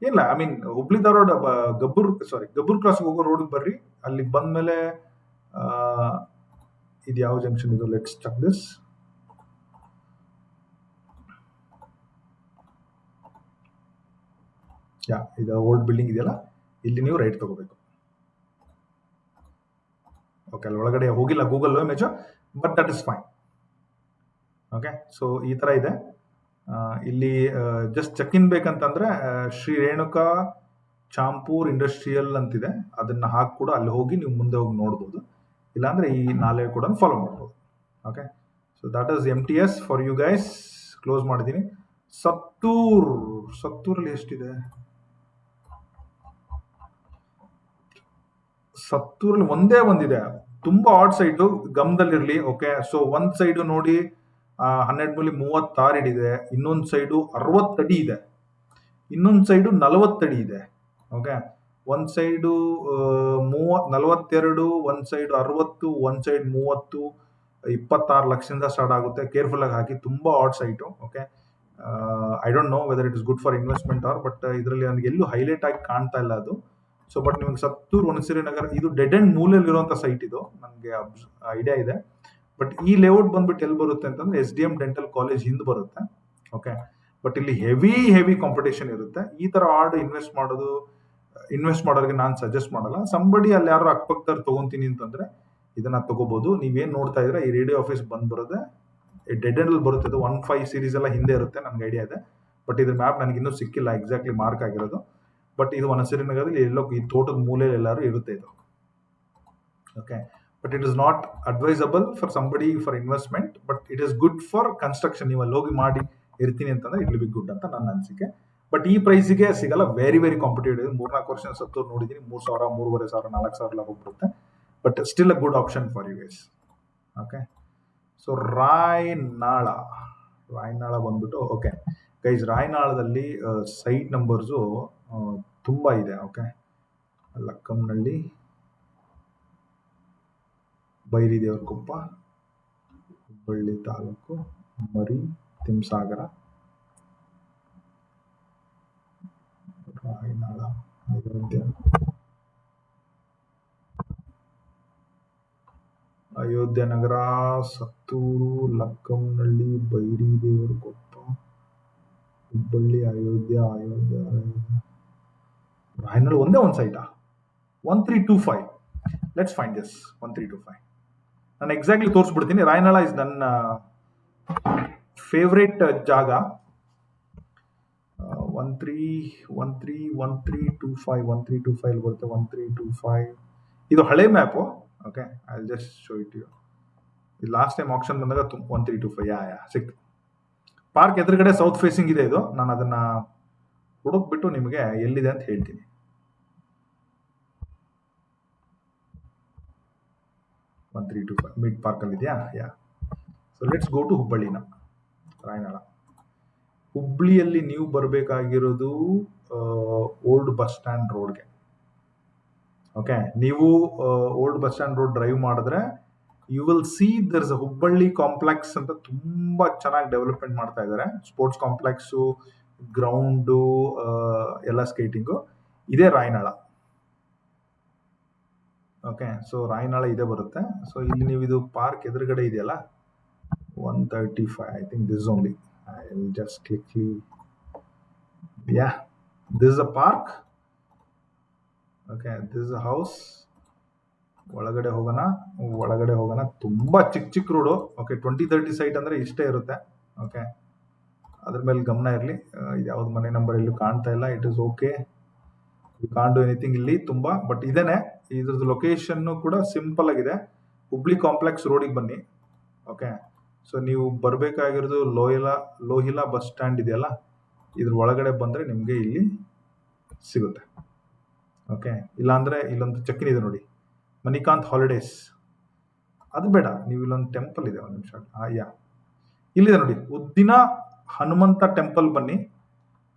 ಇಲ್ಲ, I mean Hubli Dharwad Gabbur cross ಹೋಗೋ ರೋಡ್ ಬರ್ರಿ. ಅಲ್ಲಿ ಬಂದ್ಮೇಲೆ ಇದು ಯಾವ ಜಂಕ್ಷನ್ ಇದು, ಲೆಟ್ಸ್ ಚೆಕ್ ದಿಸ್. ಇದು ಓಲ್ಡ್ ಬಿಲ್ಡಿಂಗ್ ಇದೆಯಲ್ಲ, ಇಲ್ಲಿ ನೀವು ರೈಟ್ ತಗೋಬೇಕು. ಓಕೆ, ಅಲ್ಲಿ ಒಳಗಡೆ ಹೋಗಿಲ್ಲ Google image, but that is fine. Okay, so ಈ ತರ ಇದೆ. ಇಲ್ಲಿ ಜಸ್ಟ್ ಚೆಕ್ ಇನ್ ಬೇಕಂತಂದ್ರೆ ಶ್ರೀ ರೇಣುಕಾ ಚಾಂಪೂರ್ ಇಂಡಸ್ಟ್ರಿಯಲ್ ಅಂತಿದೆ, ಅದನ್ನ ಹಾಕಿ ಕೂಡ ಅಲ್ಲಿ ಹೋಗಿ ನೀವು ಮುಂದೆ ಹೋಗಿ ನೋಡ್ಬೋದು. ಇಲ್ಲಾಂದ್ರೆ ಈ ನಾಲೆ ಕೂಡ ಫಾಲೋ ಮಾಡ್ಬೋದು. Okay, so that is MTS for you guys. Close ಮಾಡಿದ್ದೀನಿ. ಸತ್ತೂರಲ್ಲಿ ಎಷ್ಟಿದೆ? ಸತ್ತೂರಲ್ಲಿ ಒಂದೇ ಒಂದಿದೆ, ತುಂಬಾ ಆಡ್ ಸೈಟು, ಗಮನದಲ್ಲಿರ್ಲಿ. ಓಕೆ, ಸೊ ಒಂದ್ ಸೈಡು ನೋಡಿ 12 ಮೂಲಿ 36 ಅಡಿ ಇದೆ, ಇನ್ನೊಂದು ಸೈಡು 60 ಅಡಿ ಇದೆ, ಇನ್ನೊಂದು ಸೈಡು 40 ಅಡಿ ಇದೆ. ಓಕೆ, ಒಂದ್ ಸೈಡು 42, ಒಂದ್ ಸೈಡ್ 60, ಒಂದ್ ಸೈಡ್ 30, 26 ಲಕ್ಷದಿಂದ ಸ್ಟಾರ್ಟ್ ಆಗುತ್ತೆ. ಕೇರ್ಫುಲ್ ಆಗಿ ಹಾಕಿ, ತುಂಬಾ odd site. Okay, I don't know whether it is good for investment but ಇದರಲ್ಲಿ ನನಗೆ ಎಲ್ಲೂ ಹೈಲೈಟ್ ಆಗಿ ಕಾಣ್ತಾ ಇಲ್ಲ ಅದು. ಸೊ ಬಟ್ ನಿಮಗೆ ಸತ್ತೂರು ವನಸಿರಿ ನಗರ ಇದು ಡೆಡ್ ಅಂಡ್ ಮೂಲೆಯಲ್ಲಿ ಇರುವಂತ ಸೈಟ್, ಇದು ನನಗೆ ಐಡಿಯಾ ಇದೆ. ಬಟ್ ಈ ಲೇಔಟ್ ಬಂದ್ಬಿಟ್ಟು ಎಲ್ಲಿ ಬರುತ್ತೆ ಅಂತಂದ್ರೆ SDM ಡೆಂಟಲ್ ಕಾಲೇಜ್ ಹಿಂದೆ ಬರುತ್ತೆ. ಓಕೆ, ಬಟ್ ಇಲ್ಲಿ ಹೆವಿ ಕಾಂಪಿಟೇಷನ್ ಇರುತ್ತೆ. ಈ ತರ ಆಡ್ ಇನ್ವೆಸ್ಟ್ ಮಾಡೋದು ಇನ್ವೆಸ್ಟ್ ಮಾಡೋರಿಗೆ ನಾನು ಸಜೆಸ್ಟ್ ಮಾಡಲ್ಲ. ಸಂಬಡಿ ಅಲ್ಲಿ ಯಾರು ಅಕ್ಕಪಕ್ಕದವ್ರು ತಗೊಂತೀನಿ ಅಂತಂದ್ರೆ ಇದನ್ನ ತಗೋಬಹುದು. ನೀವೇನ್ ನೋಡ್ತಾ ಇದ್ರೆ ಈ ರೇಡಿಯೋ ಆಫೀಸ್ ಬರೋದೆ ಡೆಡ್ ಎಂಡ್ ಬರುತ್ತೆ. ಇದು 1.5 ಸೀರೀಸ್ ಎಲ್ಲ ಹಿಂದೆ ಇರುತ್ತೆ, ನನ್ಗೆ ಐಡಿಯಾ ಇದೆ. ಬಟ್ ಇದ್ರ ಮ್ಯಾಪ್ ನನಗೆ ಇನ್ನೂ ಸಿಕ್ಕಿಲ್ಲ ಎಕ್ಸಾಕ್ಟ್ಲಿ ಮಾರ್ಕ್ ಆಗಿರೋದು. ಬಟ್ ಇದು ವನಸಿರಿ ನಗರದಲ್ಲಿ ಎಲ್ಲೋ ಈ ತೋಟದ ಮೂಲೆಯಲ್ಲಿ ಎಲ್ಲರೂ ಇರುತ್ತೆ ಇದು. Okay, but it is not advisable for somebody for investment, but it is good for construction. ನೀವು ಅಲ್ಲಿ ಹೋಗಿ ಮಾಡಿ ಇರ್ತೀನಿ ಅಂತಂದ್ರೆ ಇಟ್ ವಿಲ್ ಬಿ ಗುಡ್ ಅಂತ ನನ್ನ ಅನಿಸಿಕೆ. ಬಟ್ ಈ ಪ್ರೈಸಿಗೆ ಸಿಗಲ್ಲ, ವೆರಿ ವೆರಿ ಕಾಂಪಿಟೇಟಿವ್. 3-4 ವರ್ಷ ಸತ್ತು ನೋಡಿದೀನಿ, 3,000, 3,500, 4,000 ಹೋಗ್ಬಿಡುತ್ತೆ. But still a good option for you guys. Okay, so Rayanal ಬಂದ್ಬಿಟ್ಟು ಓಕೆ ಗೈಸ್, ರಾಯನಾಳದಲ್ಲಿ ಸೈಟ್ ನಂಬರ್ಸು ತುಂಬಾ ಇದೆ. ಓಕೆ, ಲಕ್ಕಂನಳ್ಳಿ, ಬೈರಿದೇವರಕೊಪ್ಪ, ಹುಬ್ಬಳ್ಳಿ ತಾಲೂಕು, ಮರಿ ತಿಮ್ಸಾಗರ, ರಾಯನಾಳ, ಅಯೋಧ್ಯ ನಗರ, ಸತ್ತೂರು, ಲಕ್ಕಂನಳ್ಳಿ, ಬೈರಿದೇವರಕೊಪ್ಪ, ಹುಬ್ಬಳ್ಳಿ, ಅಯೋಧ್ಯ, ರಾಯನಾಳ ಒಂದೇ ಒಂದು ಸೈಟಾ? 1325. Let's find this 1325. ನಾನು ಎಕ್ಸಾಕ್ಟ್ಲಿ ತೋರಿಸ್ಬಿಡ್ತೀನಿ. ರಾಯನಾಳ ಇಸ್ ನನ್ನ ಫೇವ್ರೇಟ್ ಜಾಗ. 1325 ಬರುತ್ತೆ. 1325 ಇದು ಹಳೆ map. Okay, I will just show it you. ಇದು ಲಾಸ್ಟ್ ಟೈಮ್ ಆಕ್ಷನ್ ಬಂದಾಗ 1325 ಯಾ ಸಿಕ್ತು. ಪಾರ್ಕ್ ಎದುರುಗಡೆ ಸೌತ್ ಫೇಸಿಂಗ್ ಇದೆ ಇದು. ನಾನು ಅದನ್ನ ಹುಡುಕ್ಬಿಟ್ಟು ನಿಮಗೆ ಎಲ್ಲಿದೆ ಅಂತ ಹೇಳ್ತೀನಿ. ಮಿಡ್ ಪಾರ್ಕ್ ಅಲ್ಲಿ ಇದೆಯಾ? Yeah. So let's go to ಹುಬ್ಬಳ್ಳಿನ. ರಾಯನಾಳ ಹುಬ್ಳಿಯಲ್ಲಿ ನೀವು ಬರಬೇಕಾಗಿರೋದು ಓಲ್ಡ್ ಬಸ್ ಸ್ಟ್ಯಾಂಡ್ ರೋಡ್ಗೆ. ಓಕೆ, ನೀವು old bus stand road drive ಮಾಡಿದ್ರೆ you will see there is a Hubballi complex ಅಂತ ತುಂಬಾ ಚೆನ್ನಾಗಿ ಡೆವಲಪ್ಮೆಂಟ್ ಮಾಡ್ತಾ ಇದ್ದಾರೆ. ಸ್ಪೋರ್ಟ್ಸ್ ಕಾಂಪ್ಲೆಕ್ಸು, ಗ್ರೌಂಡು, ಎಲ್ಲ ಸ್ಕೇಟಿಂಗು. ಇದೇ ರಾಯನಾಳ. ಓಕೆ, ಸೊ ರಾಯನಾಳ ಇದೇ ಬರುತ್ತೆ. ಸೊ ಇಲ್ಲಿ ನೀವು ಇದು ಪಾರ್ಕ್ ಎದುರುಗಡೆ ಇದೆಯಲ್ಲ, 135, I think this only. I will just quickly, yeah, this is a park. Okay, this is a house. ಒಳಗಡೆ ಹೋಗೋಣ. ತುಂಬಾ ಚಿಕ್ಕ ರೋಡು. ಓಕೆ, 2030 ಸೈಟ್ ಅಂದ್ರೆ ಇಷ್ಟೇ ಇರುತ್ತೆ. ಓಕೆ, ಅದ್ರ ಮೇಲೆ ಗಮನ ಇರಲಿ. ಯಾವ್ದು ಮನೆ ನಂಬರ್ ಎಲ್ಲೂ ಕಾಣ್ತಾ ಇಲ್ಲ. It is okay, you can't do anything ಇಲ್ಲಿ ತುಂಬಾ. ಬಟ್ ಇದೇನೆ, ಇದ್ರದ್ದು ಲೊಕೇಶನ್ ಕೂಡ ಸಿಂಪಲ್ ಆಗಿದೆ. ಹುಬ್ಳಿ ಕಾಂಪ್ಲೆಕ್ಸ್ ರೋಡಿಗೆ ಬನ್ನಿ. ಓಕೆ, ಸೊ ನೀವು ಬರಬೇಕಾಗಿರೋದು ಲೋಹಿಲಾ ಬಸ್ ಸ್ಟ್ಯಾಂಡ್ ಇದೆಯಲ್ಲ, ಇದ್ರ ಒಳಗಡೆ ಬಂದ್ರೆ ನಿಮಗೆ ಇಲ್ಲಿ ಸಿಗುತ್ತೆ. ಓಕೆ, ಇಲ್ಲಾಂದ್ರೆ ಇಲ್ಲೊಂದು ಚೆಕ್ಕಿನ್ ಇದೆ ನೋಡಿ, ಮಣಿಕಾಂತ್ ಹಾಲಿಡೇಸ್. ಅದು ಬೇಡ, ನೀವು ಇಲ್ಲೊಂದು ಟೆಂಪಲ್ ಇದೆ, ಒಂದು ನಿಮಿಷ. ಯಾ, ಇಲ್ಲಿದೆ ನೋಡಿ, ಉದ್ದಿನ ಹನುಮಂತ ಟೆಂಪಲ್. ಬನ್ನಿ,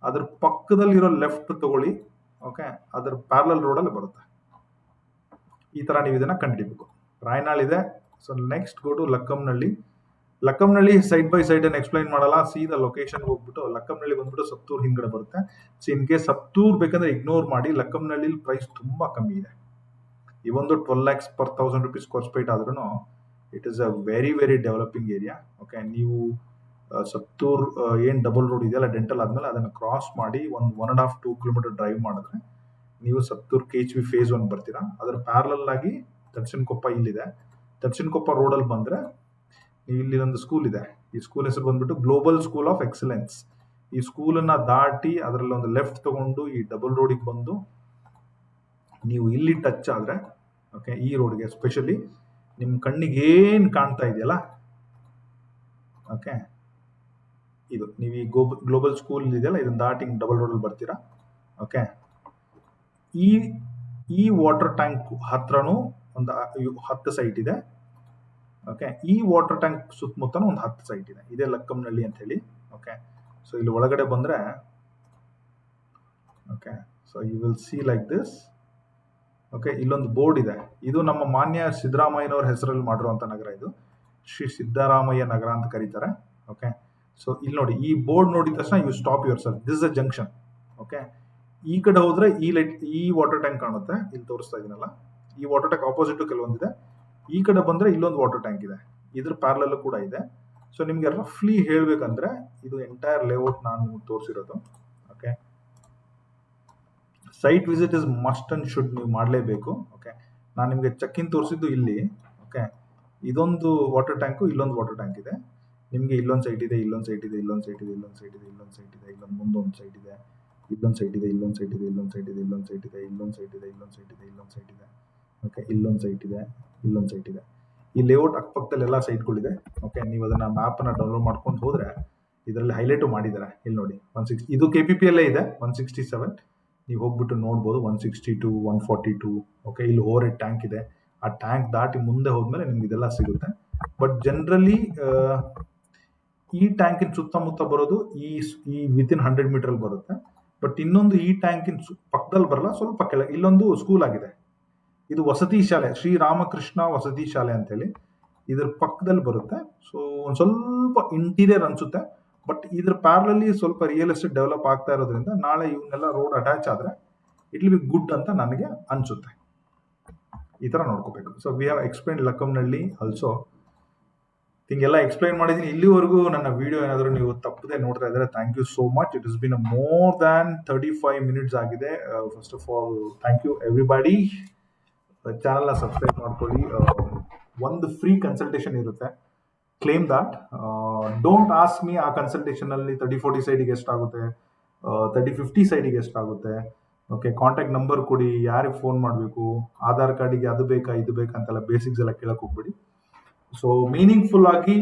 ಅದ್ರ ಪಕ್ಕದಲ್ಲಿರೋ ಲೆಫ್ಟ್ ತಗೊಳ್ಳಿ. ಓಕೆ, ಅದ್ರ ಪ್ಯಾರಲಲ್ ರೋಡಲ್ಲಿ ಬರುತ್ತೆ. ಈ ತರ ನೀವು ಇದನ್ನ ಕಂಡುಹಿಡಿಬೇಕು. ರಾಯನಾಳ ಇದೆ. So next go to Lakkamanahalli side by side ಏನು ಎಕ್ಸ್ಪ್ಲೈನ್ ಮಾಡಲ್ಲ. ಸೀದಾ ಲೊಕೇಶನ್ ಹೋಗ್ಬಿಟ್ಟು ಲಕ್ಕಂನಳ್ಳಿ ಬಂದ್ಬಿಟ್ಟು ಸತ್ತೂರು ಹಿಂದ್ಗಡೆ ಬರುತ್ತೆ. ಸೊ ಇನ್ ಕೇಸ್ ಸತ್ತೂರು ಬೇಕಂದ್ರೆ ಇಗ್ನೋರ್ ಮಾಡಿ. ಲಕ್ಕಂನಳ್ಳಿ ಪ್ರೈಸ್ ತುಂಬಾ ಕಮ್ಮಿ ಇದೆ. ಈ ಒಂದು 12 lakhs per 1,000 rupees square feet ಆದ್ರೂ it is a very very developing area. Okay, ನೀವು ಸತ್ತೂರ್ ಏನ್ ಡಬಲ್ ರೋಡ್ ಇದೆಯಲ್ಲ ಡೆಂಟಲ್ ಆದ್ಮೇಲೆ ಅದನ್ನ ಕ್ರಾಸ್ ಮಾಡಿ ಒಂದು 1.5-2 ಕಿಲೋಮೀಟರ್ ಡ್ರೈವ್ ಮಾಡಿದ್ರೆ ನೀವು ಸತ್ತೂರ್ KHV phase 1 ಬರ್ತೀರಾ. ಅದರ ಪ್ಯಾರಲಲ್ ಆಗಿ ದರ್ಶನ್ಕೊಪ್ಪ ಇಲ್ಲಿದೆ. ದರ್ಶನ್ಕೊಪ್ಪ ರೋಡಲ್ಲಿ ಬಂದ್ರೆ ನೀವು ಇಲ್ಲಿ ಒಂದು ಸ್ಕೂಲ್ ಇದೆ. ಈ ಸ್ಕೂಲ್ ಹೆಸರು ಬಂದ್ಬಿಟ್ಟು ಗ್ಲೋಬಲ್ ಸ್ಕೂಲ್ ಆಫ್ ಎಕ್ಸಲೆನ್ಸ್. ಈ ಸ್ಕೂಲನ್ನ ದಾಟಿ ಅದರಲ್ಲಿ ಒಂದು ಲೆಫ್ಟ್ ತಗೊಂಡು ಈ ಡಬಲ್ ರೋಡಿಗೆ ಬಂದು ನೀವು ಇಲ್ಲಿ ಟಚ್ ಆದ್ರೆ, ಓಕೆ, ಈ ರೋಡ್ಗೆ ಎಸ್ಪೆಷಲಿ ನಿಮ್ ಕಣ್ಣಿಗೆ ಏನ್ ಕಾಣ್ತಾ ಇದೆಯಲ್ಲ, ಓಕೆ, ಇದು ನೀವು ಈ ಗ್ಲೋಬಲ್ ಸ್ಕೂಲ್ ಇದೆಯಲ್ಲ, ಇದನ್ನ ದಾಟಿ ಡಬಲ್ ರೋಡ್ ಅಲ್ಲಿ ಬರ್ತೀರಾ. ಓಕೆ, ಈ ವಾಟರ್ ಟ್ಯಾಂಕ್ ಹತ್ರನೂ ಒಂದು 10 ಸೈಟ್ ಇದೆ. ಓಕೆ, ಈ ವಾಟರ್ ಟ್ಯಾಂಕ್ ಸುತ್ತಮುತ್ತನೂ ಒಂದು 10 ಸೈಟ್ ಇದೆ. ಇದೇ ಲಕ್ಕಂನಳ್ಳಿ ಅಂತ ಹೇಳಿ. ಓಕೆ, ಸೊ ಇಲ್ಲಿ ಒಳಗಡೆ ಬಂದ್ರೆ, okay, so you will see like this. Okay, ಇಲ್ಲೊಂದು ಬೋರ್ಡ್ ಇದೆ. ಇದು ನಮ್ಮ ಮಾನ್ಯ ಸಿದ್ದರಾಮಯ್ಯನವ್ರ ಹೆಸರಲ್ಲಿ ಮಾಡಿರುವಂತ ನಗರ. ಇದು ಶ್ರೀ ಸಿದ್ದರಾಮಯ್ಯ ನಗರ ಅಂತ ಕರೀತಾರೆ. ಓಕೆ, ಸೊ ಇಲ್ಲಿ ನೋಡಿ, ಈ ಬೋರ್ಡ್ ನೋಡಿದ ತಕ್ಷಣ you stop yourself. This is a junction. Okay, ಈ ಕಡೆ ಹೋದ್ರೆ ಈ ವಾಟರ್ ಟ್ಯಾಂಕ್ ಕಾಣುತ್ತೆ. ಇಲ್ಲಿ ತೋರಿಸ್ತಾ ಇದೀನಲ್ಲ, ಈ ವಾಟರ್ ಟ್ಯಾಂಕ್ ಆಪೋಸಿಟ್ ಕೆಲವೊಂದಿದೆ. ಈ ಕಡೆ ಬಂದ್ರೆ ಇಲ್ಲೊಂದು ವಾಟರ್ ಟ್ಯಾಂಕ್ ಇದೆ. ಇದ್ರ ಪ್ಯಾರಲಲ್ ಕೂಡ ಇದೆ. ಸೊ ನಿಮ್ಗೆ ರಫ್ಲಿ ಹೇಳ್ಬೇಕಂದ್ರೆ ಇದು ಎಂಟೈರ್ ಲೇಔಟ್ ನಾನು ನಿಮ್ಗೆ ತೋರಿಸಿರೋದು. Okay, site visit is must and should, ನೀವು ಮಾಡಲೇಬೇಕು. ಓಕೆ, ನಾನು ನಿಮಗೆ ಚೆಕ್ ಇನ್ ತೋರಿಸಿದ್ದು ಇಲ್ಲಿ. ಓಕೆ, ಇದೊಂದು ವಾಟರ್ ಟ್ಯಾಂಕು, ಇಲ್ಲೊಂದು ವಾಟರ್ ಟ್ಯಾಂಕ್ ಇದೆ. ನಿಮಗೆ ಇಲ್ಲೊಂದು ಸೈಟ್ ಇದೆ, ಇಲ್ಲೊಂದು ಸೈಟ್ ಇದೆ, ಇಲ್ಲೊಂದು ಸೈಟ್ ಇದೆ, ಇಲ್ಲೊಂದು ಸೈಟ್ ಇದೆ, ಇಲ್ಲೊಂದು ಸೈಟ್ ಇದೆ, ಇಲ್ಲೊಂದು ಮುಂದೊಂದು ಸೈಟ್ ಇದೆ, ಇಲ್ಲೊಂದು ಸೈಟ್ ಇದೆ, ಇಲ್ಲೊಂದು ಸೈಟ್ ಇದೆ, ಇಲ್ಲೊಂದು ಸೈಟ್ ಇದೆ, ಇಲ್ಲೊಂದು ಸೈಟ್ ಇದೆ, ಇಲ್ಲೊಂದು ಸೈಟ್ ಇದೆ, ಇಲ್ಲೊಂದು ಸೈಟ್ ಇದೆ, ಇಲ್ಲೊಂದು ಸೈಟ್ ಇದೆ. ಓಕೆ, ಇಲ್ಲೊಂದು ಸೈಟ್ ಇದೆ, ಇಲ್ಲೊಂದು ಸೈಟ್ ಇದೆ. ಈ ಲೇಔಟ್ ಅಕ್ಕಪಕ್ಕದಲ್ಲಿ ಎಲ್ಲ ಸೈಟ್ಗಳಿದೆ. ಓಕೆ, ನೀವು ಅದನ್ನ ಮ್ಯಾಪನ್ನು ಡೌನ್ಲೋಡ್ ಮಾಡ್ಕೊಂಡು ಹೋದ್ರೆ ಇದರಲ್ಲಿ ಹೈಲೈಟು ಮಾಡಿದ್ದಾರೆ. ಇಲ್ಲಿ ನೋಡಿ, 160, ಇದು KPP ಅಲ್ಲೇ ಇದೆ, 167. ನೀವು ಹೋಗ್ಬಿಟ್ಟು ನೋಡ್ಬೋದು, 162, 142. ಓಕೆ, ಇಲ್ಲಿ ಓವರ್ ಹೆಡ್ ಟ್ಯಾಂಕ್ ಇದೆ. ಆ ಟ್ಯಾಂಕ್ ದಾಟಿ ಮುಂದೆ ಹೋದ್ಮೇಲೆ ನಿಮ್ಗೆ ಇದೆಲ್ಲ ಸಿಗುತ್ತೆ. ಬಟ್ ಜನರಲಿ ಈ ಟ್ಯಾಂಕಿನ ಸುತ್ತಮುತ್ತ ಬರೋದು ಈ ವಿತಿನ್ 100 ಮೀಟರ್ ಬರುತ್ತೆ. ಬಟ್ ಇನ್ನೊಂದು ಈ ಟ್ಯಾಂಕಿನ ಪಕ್ಕದಲ್ಲಿ ಬರಲ್ಲ, ಸ್ವಲ್ಪ ಕೆಳಗೆ ಇಲ್ಲೊಂದು ಸ್ಕೂಲ್ ಆಗಿದೆ. ಇದು ವಸತಿ ಶಾಲೆ, ಶ್ರೀರಾಮಕೃಷ್ಣ ವಸತಿ ಶಾಲೆ ಅಂತೇಳಿ ಇದ್ರ ಪಕ್ಕದಲ್ಲಿ ಬರುತ್ತೆ. ಸೊ ಒಂದು ಸ್ವಲ್ಪ ಇಂಟೀರಿಯರ್ ಅನ್ಸುತ್ತೆ. ಬಟ್ ಇದ್ರ ಪ್ಯಾರಲಲ್ಲಿ ಸ್ವಲ್ಪ ರಿಯಲ್ ಎಸ್ಟೇಟ್ ಡೆವಲಪ್ ಆಗ್ತಾ ಇರೋದ್ರಿಂದ ನಾಳೆ ಇವನ್ನೆಲ್ಲ ರೋಡ್ ಅಟ್ಯಾಚ್ ಆದ್ರೆ ಇಟ್ ವಿಲ್ ಬಿ ಗುಡ್ ಅಂತ ನನಗೆ ಅನ್ಸುತ್ತೆ. ಈ ತರ ನೋಡ್ಕೋಬೇಕು. So we have explain Lakkamanahalli also. ಹಿಂಗೆಲ್ಲ ಎಕ್ಸ್ಪ್ಲೈನ್ ಮಾಡಿದ್ದೀನಿ. ಇಲ್ಲಿವರೆಗೂ ನನ್ನ ವಿಡಿಯೋ ಏನಾದರೂ ನೀವು ತಪ್ಪದೆ ನೋಡ್ತಾ ಇದ್ದಾರೆ, thank you so much. It is been more than 35 minutes ಆಗಿದೆ. First of all thank you everybody. ಚಾನಲ್ನ ಸಬ್ಸ್ಕ್ರೈಬ್ ಮಾಡ್ಕೊಳ್ಳಿ. ಒಂದು ಫ್ರೀ ಕನ್ಸಲ್ಟೇಷನ್ ಇರುತ್ತೆ, claim that. Don't ask me ಆ ಕನ್ಸಲ್ಟೇಷನಲ್ಲಿ 30-40 ಸೈಡಿಗೆ ಎಷ್ಟಾಗುತ್ತೆ, 30-50 ಸೈಡಿಗೆ ಎಷ್ಟಾಗುತ್ತೆ. ಓಕೆ, ಕಾಂಟ್ಯಾಕ್ಟ್ ನಂಬರ್ ಕೊಡಿ, ಯಾರಿಗೆ ಫೋನ್ ಮಾಡಬೇಕು, ಆಧಾರ್ ಕಾರ್ಡಿಗೆ ಅದು ಬೇಕಾ ಇದು ಬೇಕಾ ಅಂತೆಲ್ಲ ಬೇಸಿಕ್ಸ್ ಎಲ್ಲ ಕೇಳಕ್ಕೆ ಹೋಗ್ಬೇಡಿ. ಸೊ ಮೀನಿಂಗ್ಫುಲ್ ಆಗಿ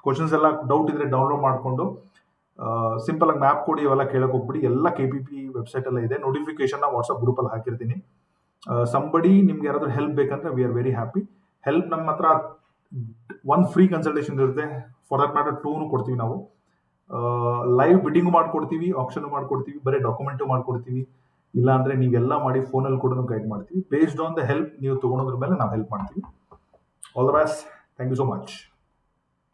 ಕ್ವಶನ್ಸ್ ಎಲ್ಲ ಡೌಟ್ ಇದ್ರೆ ಡೌನ್ಲೋಡ್ ಮಾಡಿಕೊಂಡು ಸಿಂಪಲ್ ಆಗಿ ಮ್ಯಾಪ್ ಕೊಡಿ ಇವೆಲ್ಲ ಕೇಳಕ್ಕೆ ಹೋಗ್ಬಿಡಿ. ಎಲ್ಲ KPP ವೆಬ್ಸೈಟ್ ಎಲ್ಲ ಇದೆ. ನೋಟಿಫಿಕೇಶನ್ ವಾಟ್ಸಪ್ ಗ್ರೂಪಲ್ಲಿ ಹಾಕಿರ್ತೀನಿ. ಸಂಬಡಿ ನಿಮ್ಗೆ ಯಾರಾದ್ರೂ ಹೆಲ್ಪ್ ಬೇಕಂದ್ರೆ we are very happy. Help ನಮ್ಮ ಹತ್ರ ಒಂದು ಫ್ರೀ ಕನ್ಸಲ್ಟೇಷನ್ ಇರುತ್ತೆ. ಫಾರ್ ದಟ್ ಮ್ಯಾಟರ್ 2 ಕೊಡ್ತೀವಿ ನಾವು. ಲೈವ್ ಬಿಡ್ಡಿಂಗು ಮಾಡ್ಕೊಡ್ತೀವಿ, ಆಪ್ಷನ್ ಮಾಡ್ಕೊಡ್ತೀವಿ, ಬರೀ ಡಾಕ್ಯುಮೆಂಟು ಮಾಡ್ಕೊಡ್ತೀವಿ. ಇಲ್ಲ ಅಂದ್ರೆ ನೀವೆಲ್ಲ ಮಾಡಿ ಫೋನಲ್ಲಿ ಕೂಡ ಗೈಡ್ ಮಾಡ್ತೀವಿ. ಬೇಸ್ಡ್ ಆನ್ ದ ಹೆಲ್ಪ್ ನೀವು ತಗೊಳೋದ್ರ ಮೇಲೆ ನಾವು ಹೆಲ್ಪ್ ಮಾಡ್ತೀವಿ. All the best. Thank you so much.